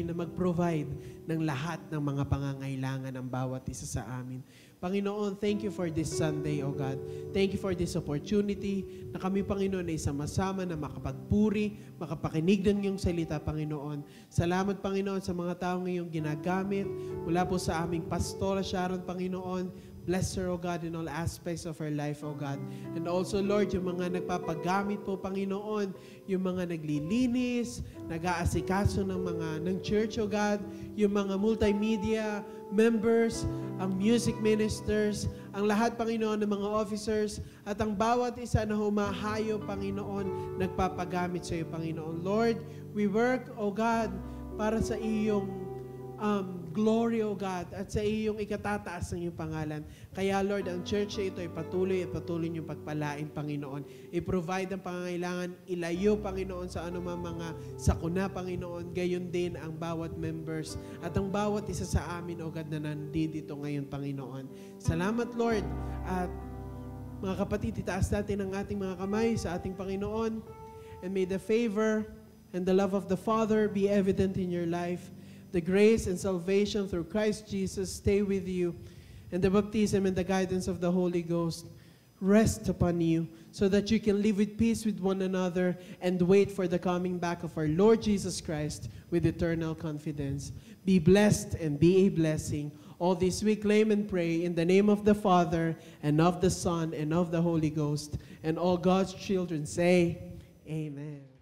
na mag-provide ng lahat ng mga pangangailangan ng bawat isa sa amin. Panginoon, thank you for this Sunday, O God. Thank you for this opportunity na kami, Panginoon, ay sama-sama na makapagpuri, makapakinig ng iyong salita, Panginoon. Salamat, Panginoon, sa mga taong iyong ginagamit. Mula po sa aming Pastora Sharon, Panginoon. Bless her, O God, in all aspects of her life, O God. And also, Lord, yung mga nagpapagamit po, Panginoon, yung mga naglilinis, nag-aasikaso ng church, O God, yung mga multimedia members, ang music ministers, ang lahat, Panginoon, ng mga officers, at ang bawat isa na humahayo, Panginoon, nagpapagamit sa iyo, Panginoon. Lord, we work, O God, para sa iyong glory, O God, at sa iyong ikatataas ng iyong pangalan. Kaya, Lord, ang church na ito ay patuloy niyong pagpalain, Panginoon. I-provide ang pangangailangan, ilayo, Panginoon, sa anumang mga sakuna, Panginoon. Gayon din ang bawat members at ang bawat isa sa amin, O God, na nandito ngayon, Panginoon. Salamat, Lord. At mga kapatid, itaas natin ang ating mga kamay sa ating Panginoon. And may the favor and the love of the Father be evident in your life. the grace and salvation through Christ Jesus stay with you, and the baptism and the guidance of the Holy Ghost rest upon you, so that you can live with peace with one another and wait for the coming back of our Lord Jesus Christ with eternal confidence. Be blessed and be a blessing. All this we claim and pray in the name of the Father, and of the Son, and of the Holy Ghost. And all God's children say, Amen.